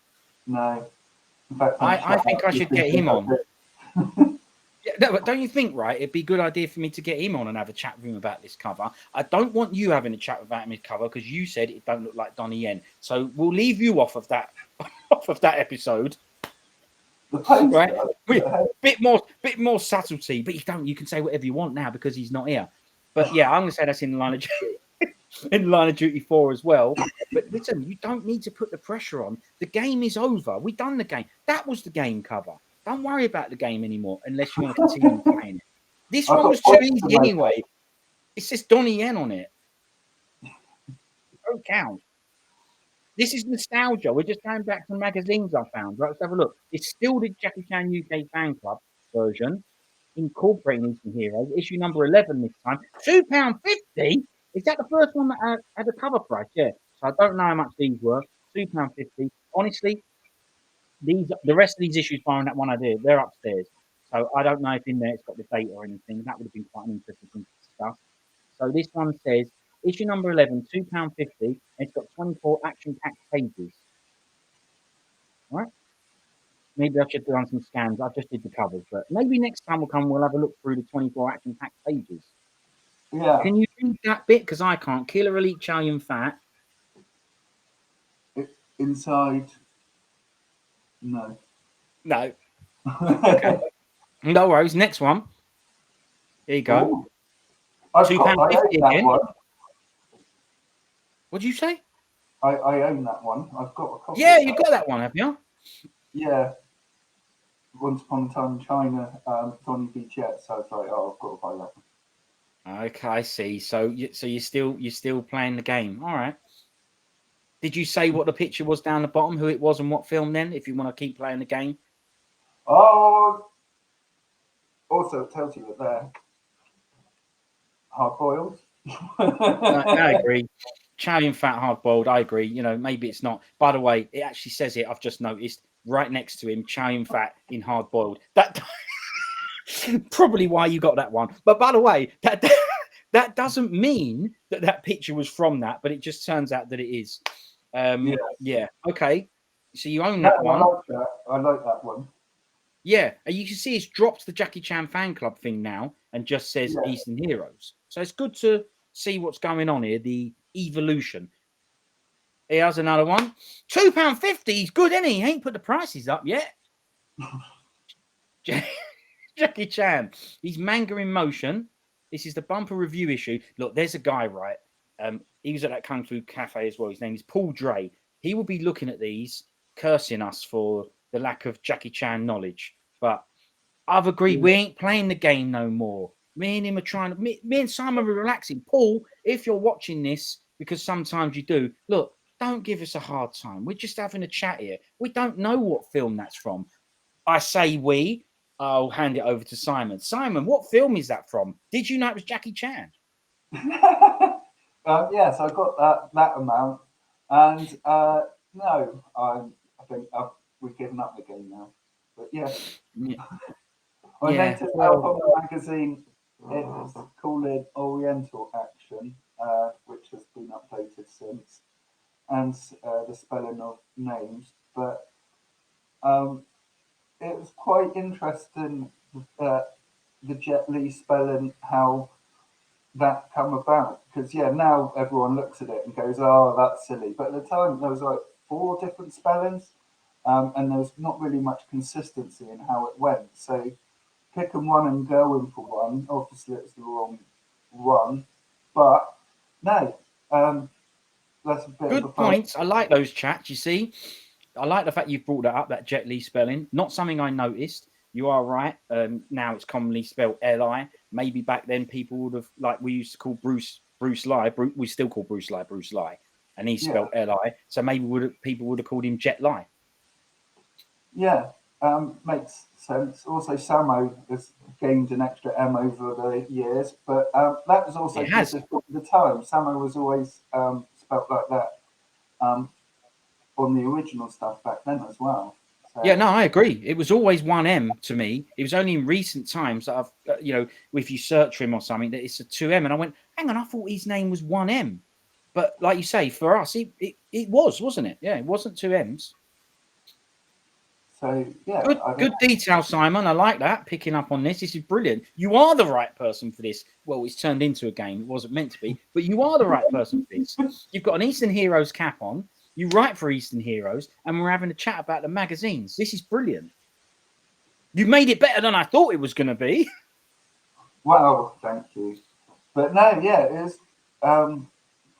Speaker 1: No. In fact,
Speaker 2: I think I should get him on. Yeah, no, but don't you think, right? It'd be a good idea for me to get him on and have a chat with him about this cover. I don't want you having a chat about his cover because you said it don't look like Donnie Yen. So we'll leave you off of that episode.
Speaker 1: The poster,
Speaker 2: right? Bit more subtlety, but you can say whatever you want now because he's not here. But yeah, I'm gonna say that's in the line of in Line of Duty 4 as well. But listen, you don't need to put the pressure on. The game is over. We done the game. That was the game cover. Don't worry about the game anymore unless you want to continue playing it. This
Speaker 1: I've
Speaker 2: one
Speaker 1: got
Speaker 2: was too
Speaker 1: points
Speaker 2: easy
Speaker 1: to make.
Speaker 2: anyway. It says Donnie Yen on it. Don't count. This is nostalgia. We're just going back to the magazines I found. Right, let's have a look. It's still the Jackie Chan UK fan club version, incorporating Eastern Heroes, issue number 11 this time. £2.50? Is that the first one that had a cover price? Yeah. So I don't know how much these were. £2.50. Honestly, the rest of these issues following that one I did, they're upstairs. So I don't know if in there it's got the date or anything. That would have been quite an interesting thing to discuss. So this one says issue number 11, £2.50, and it's got 24 action-packed pages. All right? Maybe I should have done some scans. I just did the covers, but maybe next time we'll have a look through the 24 action-packed pages.
Speaker 1: Yeah.
Speaker 2: Can you read that bit? Because I can't. Killer Elite Chow Yun Fat.
Speaker 1: Inside. No.
Speaker 2: No. Okay. No worries. Next one. There you go.
Speaker 1: Ooh. I own
Speaker 2: £2.50
Speaker 1: that
Speaker 2: again.
Speaker 1: one.
Speaker 2: What did you say?
Speaker 1: I own that one. I've got a copy.
Speaker 2: Yeah,
Speaker 1: of
Speaker 2: you
Speaker 1: that.
Speaker 2: got that one, have you?
Speaker 1: Yeah. Once upon a time in China, Donny B. Jet, so I was like, oh, I've got to buy that one.
Speaker 2: Okay, I see. So you're still playing the game. All right. Did you say what the picture was down the bottom, who it was, and what film? Then, if you want to keep playing the game.
Speaker 1: Oh. Also, it tells you that they're hard boiled.
Speaker 2: I agree. Chow Yun Fat hard boiled. I agree. You know, maybe it's not. By the way, it actually says it. I've just noticed right next to him, Chow Yun Fat in hard boiled. That probably why you got that one. But by the way, that doesn't mean that picture was from that, but it just turns out that it is. Yeah. Okay. So you own that one.
Speaker 1: I like that. I like that one.
Speaker 2: Yeah, and you can see it's dropped the Jackie Chan fan club thing now and just says Eastern Heroes. So it's good to see what's going on here, the evolution. Here's another one. £2.50. He's good, isn't he? He ain't put the prices up yet. Jackie Chan. He's manga in motion. This is the bumper review issue. Look, there's a guy, right? He was at that Kung Fu Cafe as well. His name is Paul Dre. He will be looking at these, cursing us for the lack of Jackie Chan knowledge. But I've agreed, we ain't playing the game no more. Me and him are trying to, me and Simon are relaxing. Paul, if you're watching this, because sometimes you do, look, don't give us a hard time. We're just having a chat here. We don't know what film that's from. I say we. I'll hand it over to Simon. Simon, what film is that from? Did you know it was Jackie Chan?
Speaker 1: Yes, I got that amount. And no, I think we've given up the game now. But yeah. I noticed out on the magazine it's called Oriental Action, which has been updated since, and the spelling of names. But it was quite interesting the Jet Li spelling, how that come about. Because now everyone looks at it and goes, "Oh, that's silly." But at the time there was like 4 different spellings, and there was not really much consistency in how it went. So picking one and going for one, obviously it's the wrong one. But no, that's a bit
Speaker 2: good
Speaker 1: of a
Speaker 2: points. I like those chats. You see, I like the fact you've brought that up. That Jet Li spelling, not something I noticed. You are right. Now it's commonly spelled Li. Maybe back then people would have, like we used to call Bruce Lie. We still call Bruce Lie, and he's spelled Li. So maybe people would have called him Jet Li.
Speaker 1: Yeah, makes sense. Also, Samo has gained an extra M over the years, but that was also because at the time Samo was always spelt like that on the original stuff back then as well. So,
Speaker 2: yeah, no, I agree. It was always 1M to me. It was only in recent times that I've, if you search for him or something, that it's a 2M. And I went, hang on, I thought his name was 1M. But like you say, for us, it was, wasn't it? Yeah, it wasn't 2 M's.
Speaker 1: So, yeah.
Speaker 2: Good detail, Simon. I like that. Picking up on this. This is brilliant. You are the right person for this. Well, it's turned into a game. It wasn't meant to be. But you are the right person for this. You've got an Eastern Heroes cap on. You write for Eastern Heroes, and we're having a chat about the magazines. This is brilliant. You made it better than I thought it was going to be.
Speaker 1: Well, thank you. But no, yeah, it was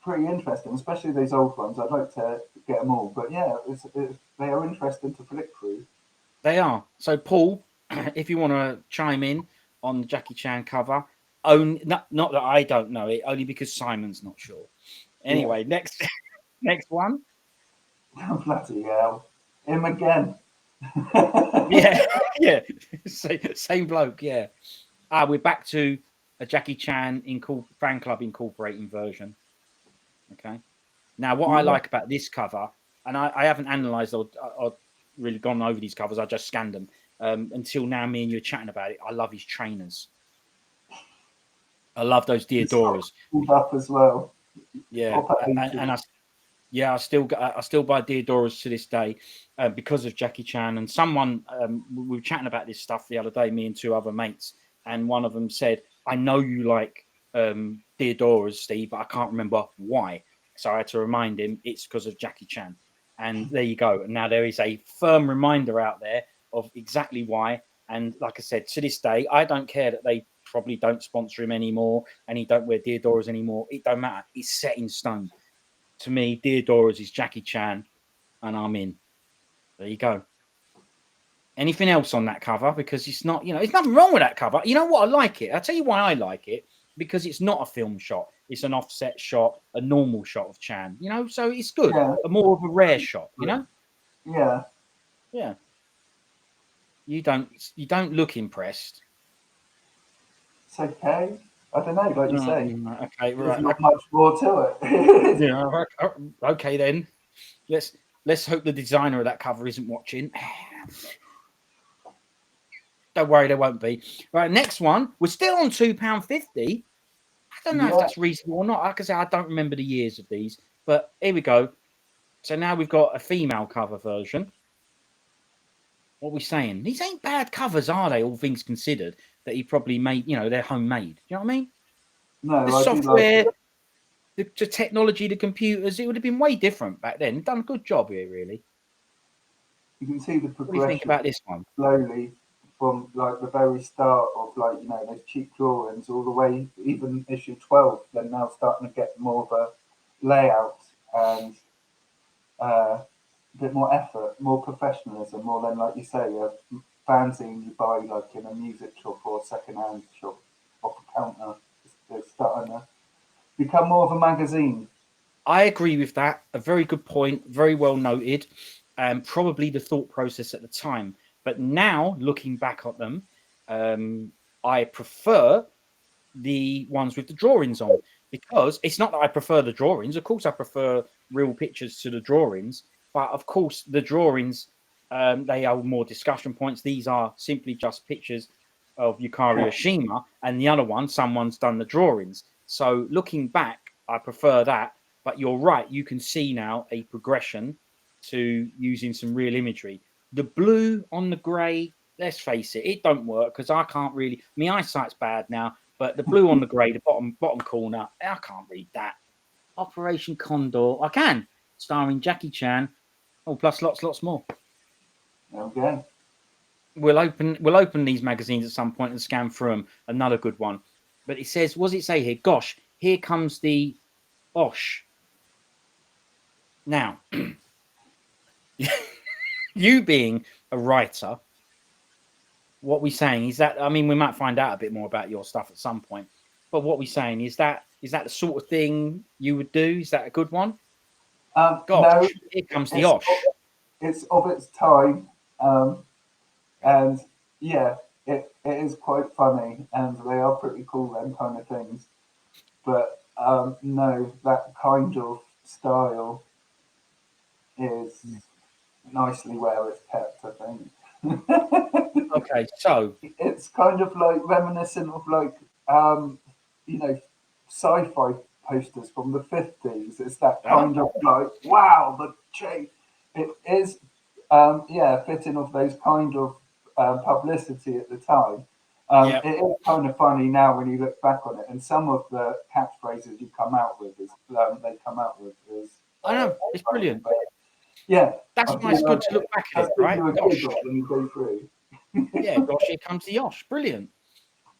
Speaker 1: pretty interesting, especially these old ones. I'd like to get them all, but yeah, they are interesting to flick through.
Speaker 2: They are. So, Paul, if you want to chime in on the Jackie Chan cover, not that I don't know it, only because Simon's not sure. Anyway, next one.
Speaker 1: Bloody hell. Him again.
Speaker 2: Yeah, yeah. Same bloke, yeah. We're back to a Jackie Chan fan club incorporating version. Okay. Now, what I like about this cover, and I haven't analysed or really gone over these covers, I just scanned them. Until now, me and you were chatting about it. I love his trainers. I love those Diodoras.
Speaker 1: Pulled up as well.
Speaker 2: Yeah, and I still buy Diodoras to this day because of Jackie Chan. And someone we were chatting about this stuff the other day, me and two other mates, and one of them said, "I know you like Diodoras, Steve, but I can't remember why." So I had to remind him it's because of Jackie Chan. And there you go. And now there is a firm reminder out there of exactly why. And like I said, to this day, I don't care that they probably don't sponsor him anymore and he don't wear Diodoras anymore. It don't matter. It's set in stone. To me, Diodoras is Jackie Chan, and I'm in. There you go. Anything else on that cover? Because it's not, there's nothing wrong with that cover. You know what? I like it. I'll tell you why I like it. Because it's not a film shot. It's an offset shot, a normal shot of Chan. So it's good.
Speaker 1: Yeah.
Speaker 2: A more of a rare shot,
Speaker 1: Yeah.
Speaker 2: Yeah. You don't look impressed.
Speaker 1: It's okay. I don't know, like you say.
Speaker 2: Okay, right.
Speaker 1: There's not much more to it.
Speaker 2: Yeah. Okay, then. Let's hope the designer of that cover isn't watching. Don't worry, there won't be. Right, next one. We're still on £2.50. I don't know if that's reasonable or not. Like I say, I don't remember the years of these, but here we go. So now we've got a female cover version. What are we saying? These ain't bad covers, are they? All things considered, that he probably made. They're homemade. You know what I mean?
Speaker 1: No,
Speaker 2: the software, the technology, the computers. It would have been way different back then. Done a good job here, really.
Speaker 1: You can see the progression.
Speaker 2: What do you think about this one?
Speaker 1: Slowly, from like the very start of those cheap drawings all the way, even issue 12, they're now starting to get more of a layout and a bit more effort, more professionalism, more than, like you say, a fanzine you buy like in a music shop or a second-hand shop off a counter. It's starting to become more of a magazine.
Speaker 2: I agree with that. A very good point. Very well noted. Probably the thought process at the time. But now, looking back at them, I prefer the ones with the drawings on, because it's not that I prefer the drawings. Of course, I prefer real pictures to the drawings. But of course, the drawings, they are more discussion points. These are simply just pictures of Yukari Oshima, and the other one, someone's done the drawings. So looking back, I prefer that. But you're right. You can see now a progression to using some real imagery. The blue on the grey, let's face it, it don't work because I can't really. My eyesight's bad now, but the blue on the grey, the bottom corner, I can't read that. Operation Condor, I can, starring Jackie Chan. Oh, plus lots more.
Speaker 1: Okay.
Speaker 2: We'll open these magazines at some point and scan through them. Another good one. But it says, what does it say here? Gosh, here comes the Osh. Now, you being a writer, what we're saying is that, I mean, we might find out a bit more about your stuff at some point, but what we're saying is that the sort of thing you would do? Is that a good one? Gosh, no, here comes the Osh.
Speaker 1: It's of its time, and yeah, it is quite funny, and they are pretty cool, them kind of things. But no, that kind of style is nicely where it's kept, I think.
Speaker 2: Okay, so
Speaker 1: it's kind of like reminiscent of sci-fi posters from the 50s. It's that kind of like, wow, the shape. It is fitting of those kind of publicity at the time. It is kind of funny now when you look back on it, and some of the catchphrases you come out with is
Speaker 2: I know, it's brilliant.
Speaker 1: Yeah,
Speaker 2: that's why it's good to look back at it, right?
Speaker 1: Gosh. When you go through.
Speaker 2: Yeah, gosh, here comes the Osh. Brilliant.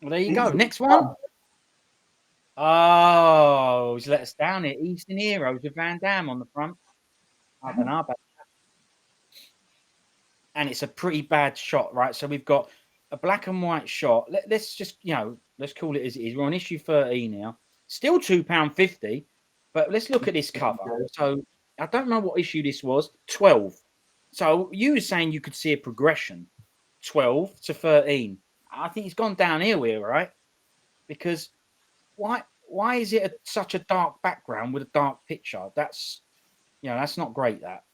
Speaker 2: Well, there you go. Next one. Oh, he's let us down here. Eastern Heroes with Van Damme on the front. I don't know about that. And it's a pretty bad shot, right? So we've got a black and white shot. Let's just, let's call it as it is. We're on issue 13 now. Still £2.50, but let's look at this cover. So I don't know what issue this was. 12. So you were saying you could see a progression, 12 to 13. I think it's gone downhill here, right? Because why is it such a dark background with a dark picture? That's that's not great. That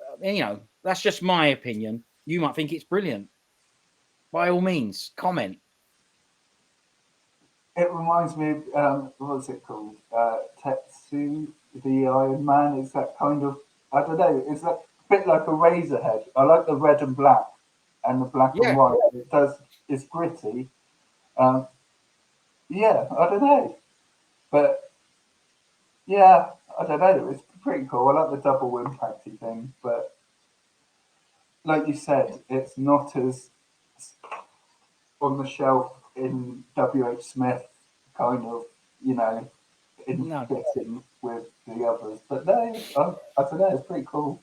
Speaker 2: that's just my opinion. You might think it's brilliant. By all means, comment.
Speaker 1: It reminds me of what's it called? Tetsu, the Iron Man. Is that kind of, I don't know. It's a bit like a Razorhead. I like the red and black and the black and white. It's gritty. Yeah, I don't know, but yeah, I don't know. It's pretty cool. I like the double impacty thing, but like you said, it's not as on the shelf in WH Smith kind of, in fitting with the others. But no, I don't know. It's pretty cool.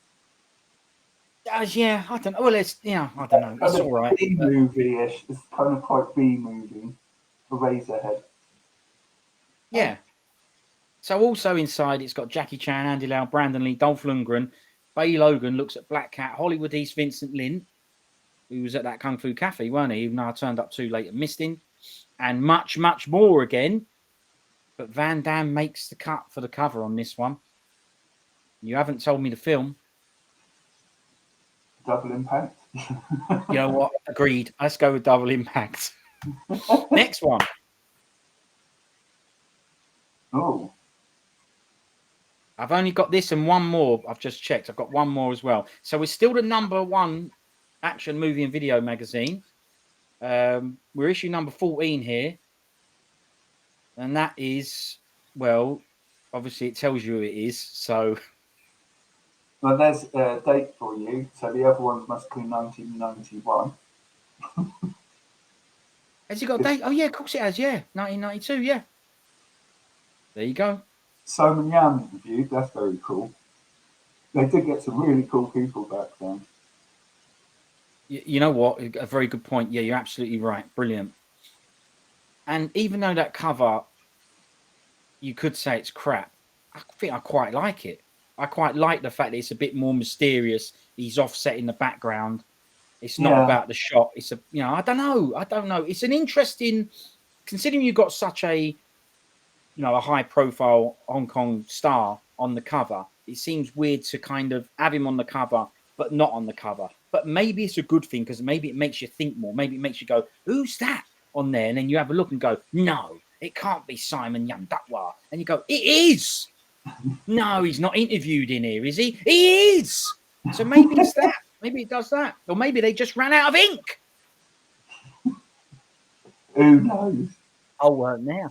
Speaker 2: Yeah, I don't know. Well, it's I don't know. It's all right.
Speaker 1: B movie-ish. It's kind of quite B movie for Razorhead.
Speaker 2: Yeah. So also inside, it's got Jackie Chan, Andy Lau, Brandon Lee, Dolph Lundgren, Bay Logan looks at Black Cat, Hollywood East Vincent Lin, who was at that Kung Fu Cafe, weren't he? Even though I turned up too late and missed him, and much, much more again. But Van Damme makes the cut for the cover on this one. You haven't told me the film.
Speaker 1: Double Impact.
Speaker 2: You know what? Agreed. Let's go with Double Impact. Next one.
Speaker 1: Oh.
Speaker 2: I've only got this and one more. I've just checked. I've got one more as well. So we're still the #1 action movie and video magazine. We're issue number 14 here. And that is, well, obviously it tells you who it is. So.
Speaker 1: Well, there's a date for you. So the other ones must be 1991.
Speaker 2: Has he got a date? Oh, yeah, of course it has. Yeah, 1992. Yeah. There you go.
Speaker 1: Simon Yan reviewed. That's very cool. They did get some really cool people back then.
Speaker 2: You know what? A very good point. Yeah, you're absolutely right. Brilliant. And even though that cover, you could say it's crap, I think I quite like it. I quite like the fact that it's a bit more mysterious. He's offset in the background. It's not about the shot. It's I don't know. It's an interesting, considering you've got such a, a high profile Hong Kong star on the cover. It seems weird to kind of have him on the cover, but not on the cover. But maybe it's a good thing because maybe it makes you think more. Maybe it makes you go, who's that on there? And then you have a look and go, no, it can't be Simon Yan Datwa. And you go, it is. No, he's not interviewed in here, is he? He is. So maybe it's that. Maybe it does that. Or maybe they just ran out of ink.
Speaker 1: Who knows?
Speaker 2: Oh, now.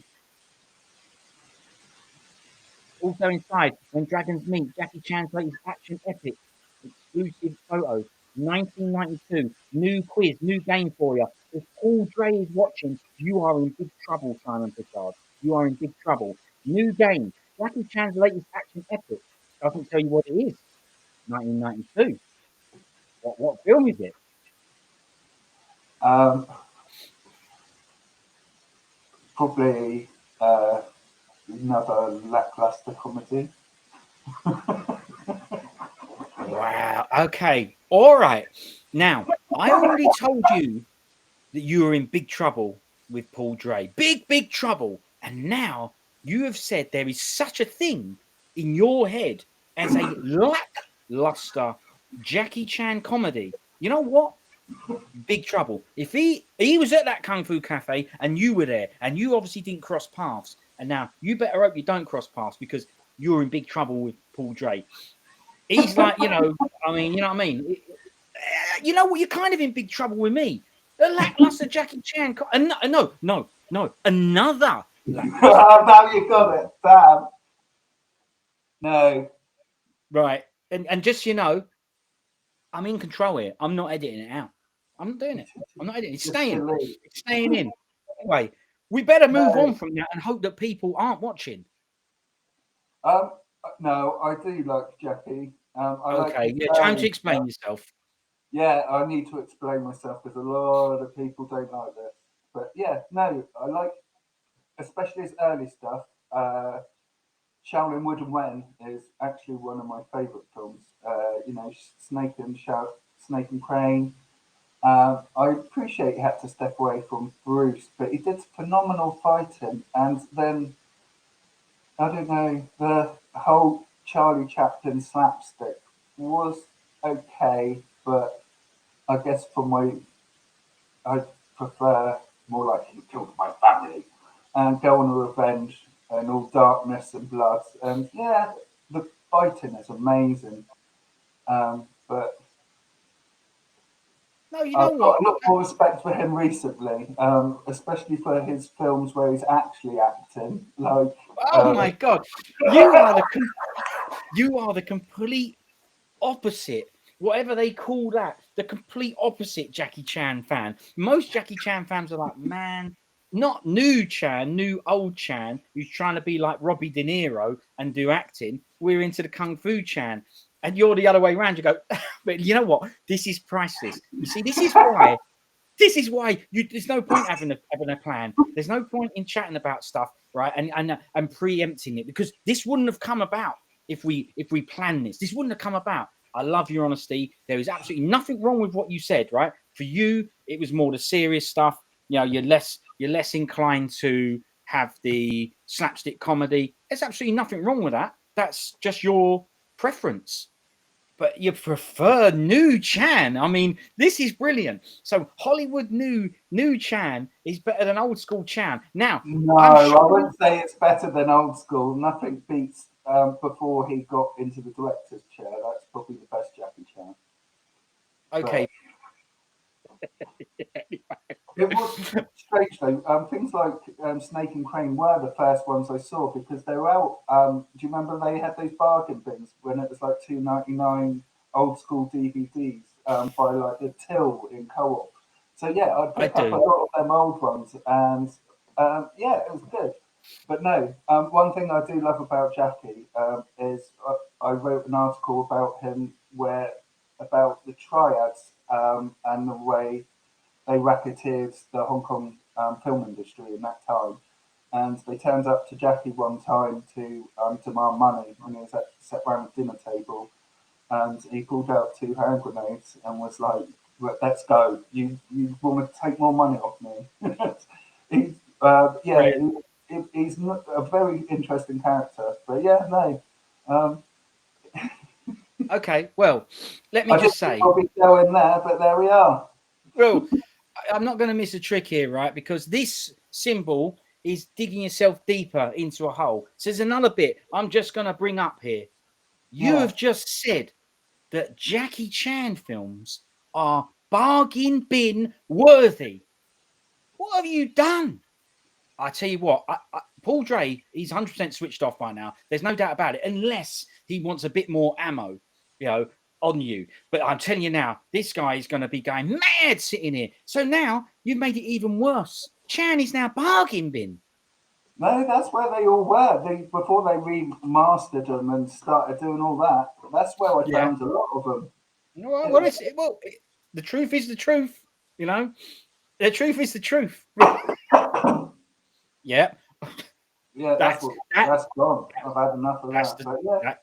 Speaker 2: Also inside, When Dragons Meet, Jackie Chan's latest action epic. Exclusive photos. 1992. New quiz, new game for you. If Paul Dre is watching, you are in big trouble, Simon Pritchard. You are in big trouble. New game. Jackie Chan's latest action epic. Doesn't tell you what it is. 1992. What film is it?
Speaker 1: Probably another lackluster comedy.
Speaker 2: Wow. Okay. All right. Now, I already told you that you were in big trouble with Paul Dre. Big, big trouble. And now you have said there is such a thing in your head as a lackluster Jackie Chan comedy. You know what? Big trouble. If he was at that Kung Fu Cafe and you were there and you obviously didn't cross paths, and now you better hope you don't cross paths because you're in big trouble with Paul Dre. He's like, you know what I mean? You know what? You're kind of in big trouble with me. The lackluster Jackie Chan. No. Another.
Speaker 1: Now you got it. Damn. No.
Speaker 2: Right. And just, I'm in control here. I'm not editing it out. I'm not doing it. I'm not editing it. It's staying in. Anyway, We better move on from that and hope that people aren't watching.
Speaker 1: No, I do like Jackie. I like
Speaker 2: Okay,
Speaker 1: his
Speaker 2: yeah, time
Speaker 1: early
Speaker 2: to explain
Speaker 1: stuff.
Speaker 2: yourself.
Speaker 1: Yeah, I need to explain myself because a lot of people don't like this. But yeah, no, I like especially his early stuff. Shaolin Wood and Wen is actually one of my favourite films. Snake and Crane. I appreciate he had to step away from Bruce, but he did phenomenal fighting. And then I don't know, the whole Charlie Chaplin slapstick was okay, but I guess for my I prefer more like he killed my family and go on a revenge and all darkness and blood. And yeah, the fighting is amazing. But
Speaker 2: No, you know
Speaker 1: I've got
Speaker 2: what?
Speaker 1: a lot more respect for him recently, especially for his films where he's actually acting. Like,
Speaker 2: Oh my God, you are the complete opposite. Whatever they call that, the complete opposite Jackie Chan fan. Most Jackie Chan fans are like, man, not new Chan, new old Chan, who's trying to be like Robbie De Niro and do acting. We're into the Kung Fu Chan. And you're the other way around. You go, but you know what? This is priceless. You see, this is why. This is why there's no point having a plan. There's no point in chatting about stuff, right? And preempting it, because this wouldn't have come about if we planned this. This wouldn't have come about. I love your honesty. There is absolutely nothing wrong with what you said, right? For you, it was more the serious stuff. You know, you're less inclined to have the slapstick comedy. There's absolutely nothing wrong with that. That's just your preference. But you prefer new Chan. I mean, this is brilliant. So Hollywood new Chan is better than old school Chan. Now,
Speaker 1: no,
Speaker 2: I'm
Speaker 1: I
Speaker 2: sure.
Speaker 1: wouldn't say it's better than old school. Nothing beats before he got into the director's chair. That's probably the best Jackie Chan.
Speaker 2: Okay.
Speaker 1: It was strange though. Things like Snake and Crane were the first ones I saw because they were out. Do you remember they had those bargain bins when it was like $2.99 old school DVDs by like the till in Co-op? So yeah, I'd
Speaker 2: I
Speaker 1: pick up a
Speaker 2: do.
Speaker 1: lot of them old ones, and yeah, it was good. But no, one thing I do love about Jackie is I wrote an article about him where about the triads and the way they racketeered the Hong Kong film industry in that time. And they turned up to Jackie one time to demand money when he was sat around the dinner table. And he pulled out two hand grenades and was like, "Let's go. You want to take more money off me?" he's, yeah,
Speaker 2: Brilliant.
Speaker 1: he's not a very interesting character. But yeah, no. Um,
Speaker 2: Okay. Well, let me
Speaker 1: I
Speaker 2: just
Speaker 1: didn't think
Speaker 2: say,
Speaker 1: I'll be going there, but there we are.
Speaker 2: well, I'm not going to miss a trick here, right? Because this symbol is digging yourself deeper into a hole. So there's another bit I'm just going to bring up here. You
Speaker 1: Yeah.
Speaker 2: have just said that Jackie Chan films are bargain bin worthy. What have you done? I tell you what, Paul Dre, he's 100% switched off by now. There's no doubt about it, unless he wants a bit more ammo, on you. But I'm telling you now, this guy is going to be going mad sitting here. So now you've made it even worse. Chan is now bargain bin.
Speaker 1: No, that's where they all were. Before they remastered them and started doing all that. That's where I
Speaker 2: Yeah.
Speaker 1: found a lot of them.
Speaker 2: The truth is the truth. The truth is the truth. Yeah.
Speaker 1: Yeah,
Speaker 2: That's
Speaker 1: that's gone. I've had enough of that. But yeah.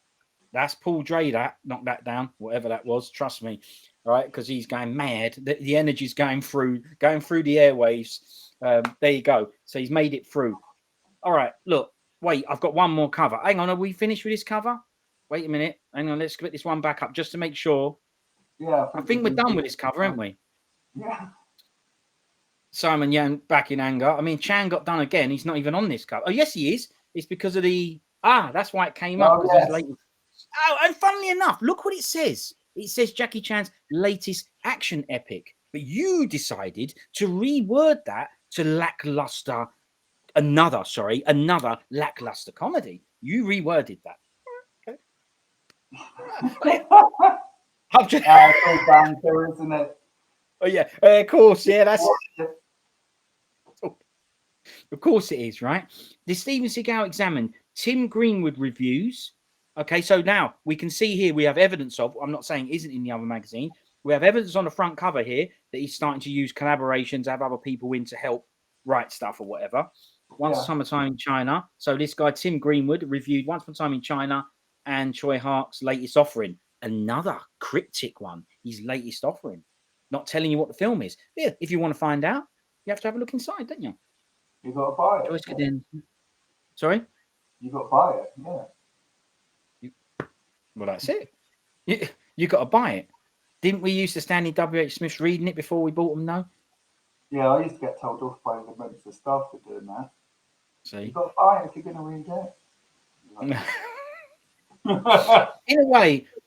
Speaker 2: That's Paul Dre. That knocked that down, whatever that was. Trust me, right? Because he's going mad. The energy's going through the airwaves. There you go. So he's made it through. All right. Look, wait. I've got one more cover. Hang on. Are we finished with this cover? Wait a minute. Hang on. Let's split this one back up just to make sure.
Speaker 1: Yeah,
Speaker 2: I think we're done with this cover, aren't we?
Speaker 1: Yeah.
Speaker 2: Simon Yan back in anger. I mean, Chan got done again. He's not even on this cover. Oh, yes, he is. It's because of that's why it came up. Because he's late. Oh, and funnily enough, look what it says. It says Jackie Chan's latest action epic. But you decided to reword that to another lackluster comedy. You reworded that. Okay. I'm just...
Speaker 1: It's all banter, isn't it?
Speaker 2: Oh, yeah. Of course. Yeah, that's... Of course it is, right? The Steven Seagal examined Tim Greenwood reviews. Okay, so now we can see here we have evidence of, I'm not saying isn't in the other magazine, we have evidence on the front cover here that he's starting to use collaborations, have other people in to help write stuff or whatever. Once Upon a Time in China. So this guy, Tim Greenwood, reviewed Once Upon a Time in China and Choi Hark's latest offering. Another cryptic one, his latest offering. Not telling you what the film is. Yeah, if you want to find out, you have to have a look inside, don't you?
Speaker 1: You got to buy it.
Speaker 2: Joyce Goodin. Sorry?
Speaker 1: You got to buy it, yeah.
Speaker 2: Well, that's it. You got to buy it. Didn't we used to stand in W.H. Smith's reading it before we bought them, no?
Speaker 1: Yeah, I used to get told off by the members of staff for doing that.
Speaker 2: See?
Speaker 1: You got to buy it if you're going to read it.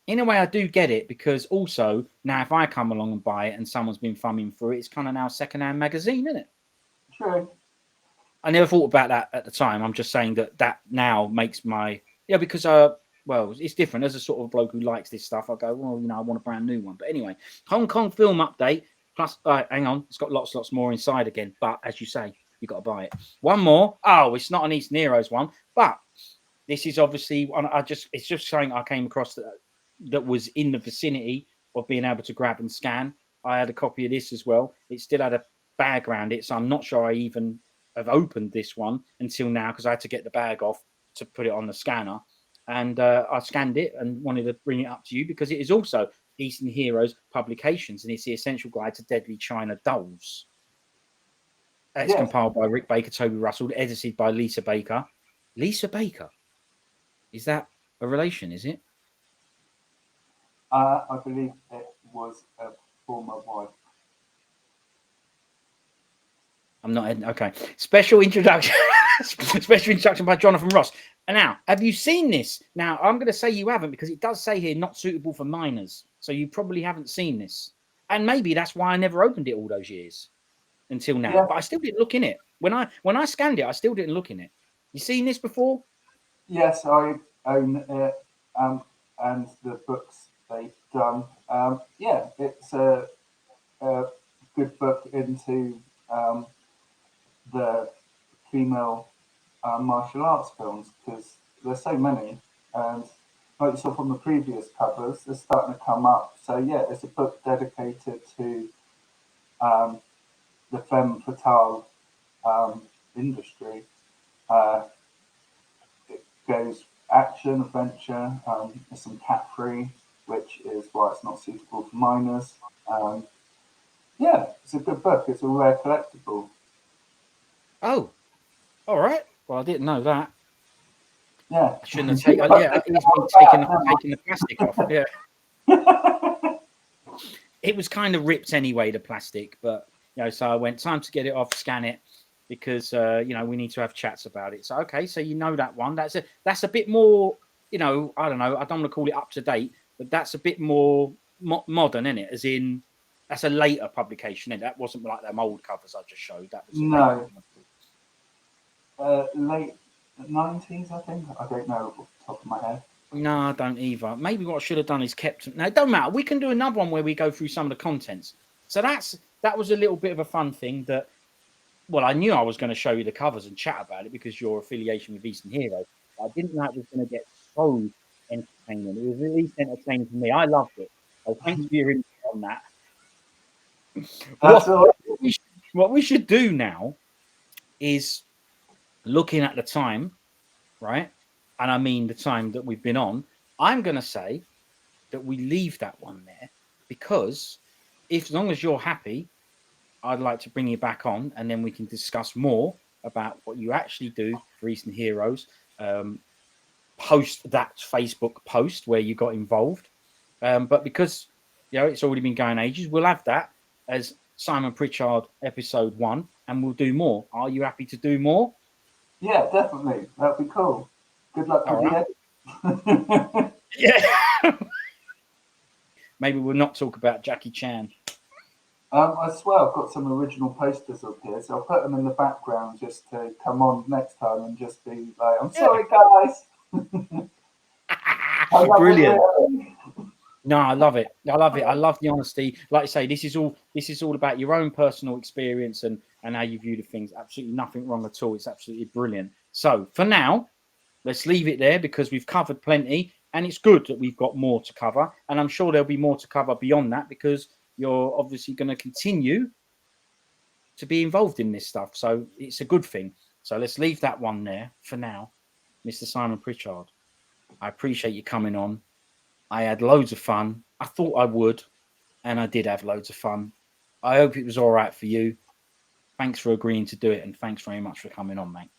Speaker 2: In a way, I do get it, because also now if I come along and buy it and someone's been thumbing through it, it's kind of now a second-hand magazine, isn't it?
Speaker 1: True.
Speaker 2: I never thought about that at the time. I'm just saying that now makes my because well, it's different. As a sort of bloke who likes this stuff, I go, well, I want a brand new one. But anyway, Hong Kong film update. Plus, hang on, it's got lots more inside again. But as you say, you got to buy it. One more. Oh, it's not an Eastern Heroes one, but this is obviously one. It's just something I came across that was in the vicinity of being able to grab and scan. I had a copy of this as well. It still had a bag around it, so I'm not sure I even have opened this one until now, because I had to get the bag off to put it on the scanner. And I scanned it and wanted to bring it up to you because it is also Eastern Heroes Publications, and it's the Essential Guide to Deadly China Dolls. It's compiled by Rick Baker, Toby Russell, edited by Lisa Baker. Lisa Baker? Is that a relation, is it?
Speaker 1: I believe it was a former wife.
Speaker 2: I'm not okay. Special introduction by Jonathan Ross. And now, have you seen this? Now, I'm going to say you haven't, because it does say here not suitable for minors. So you probably haven't seen this. And maybe that's why I never opened it all those years until now. Yeah. But I still didn't look in it. When I scanned it, I still didn't look in it. You seen this before?
Speaker 1: Yes, I own it, and the books they've done. Yeah, it's a good book into the female martial arts films, because there's so many, and like you saw from the previous covers, they're starting to come up. So yeah, it's a book dedicated to the femme fatale industry. It goes action, adventure, there's some cat-free, which is why it's not suitable for minors. Yeah, it's a good book. It's a rare collectible.
Speaker 2: Oh, all right. Well, I didn't know that.
Speaker 1: Yeah.
Speaker 2: I shouldn't have taken. Yeah, it was me taking the plastic off. Yeah. It was kind of ripped anyway, the plastic, but so I went, time to get it off, scan it, because we need to have chats about it. So okay, so that one. That's a bit more, I don't know. I don't want to call it up to date, but that's a bit more modern, isn't it? As in, that's a later publication. That wasn't like them old covers I just showed. That was
Speaker 1: late 90s, I think. I don't know off the top of my head.
Speaker 2: No, I don't either. Maybe what I should have done is kept. No, it don't matter. We can do another one where we go through some of the contents. So that was a little bit of a fun thing. That, well, I knew I was going to show you the covers and chat about it because your affiliation with Eastern Heroes. I didn't know it was going to get so entertaining. It was at least entertaining for me. I loved it. So thanks for your input on that. What we should do now is, looking at the time, right? And I mean the time that we've been on, I'm going to say that we leave that one there, because as long as you're happy, I'd like to bring you back on, and then we can discuss more about what you actually do for Eastern Heroes, post that Facebook post where you got involved. But because it's already been going ages, we'll have that as Simon Pritchard episode 1, and we'll do more. Are you happy to do more?
Speaker 1: Yeah, definitely. That'd be cool. Good luck with the edit.
Speaker 2: Yeah. Maybe we'll not talk about Jackie Chan.
Speaker 1: I swear I've got some original posters up here, so I'll put them in the background just to come on next time and just be like, I'm sorry, guys.
Speaker 2: Brilliant. No, I love it. I love it. I love the honesty. Like I say, this is all about your own personal experience and and how you view the things. Absolutely nothing wrong at all. It's absolutely brilliant. So for now, let's leave it there because we've covered plenty, and it's good that we've got more to cover. And I'm sure there'll be more to cover beyond that because you're obviously going to continue to be involved in this stuff. So it's a good thing. So let's leave that one there for now. Mr. Simon Pritchard, I appreciate you coming on. I had loads of fun. I thought I would, and I did have loads of fun. I hope it was all right for you. Thanks for agreeing to do it, and thanks very much for coming on, mate.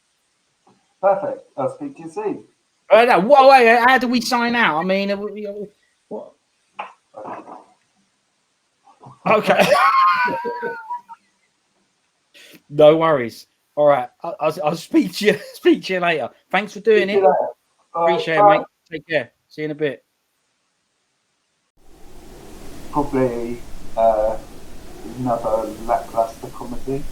Speaker 1: Perfect. I'll speak to you soon.
Speaker 2: Wait, how do we sign out? I mean, what? Okay. No worries. All right. I'll speak to you later. Thanks for doing it. Appreciate it, mate. Take care. See you in a bit.
Speaker 1: Probably another lackluster comedy.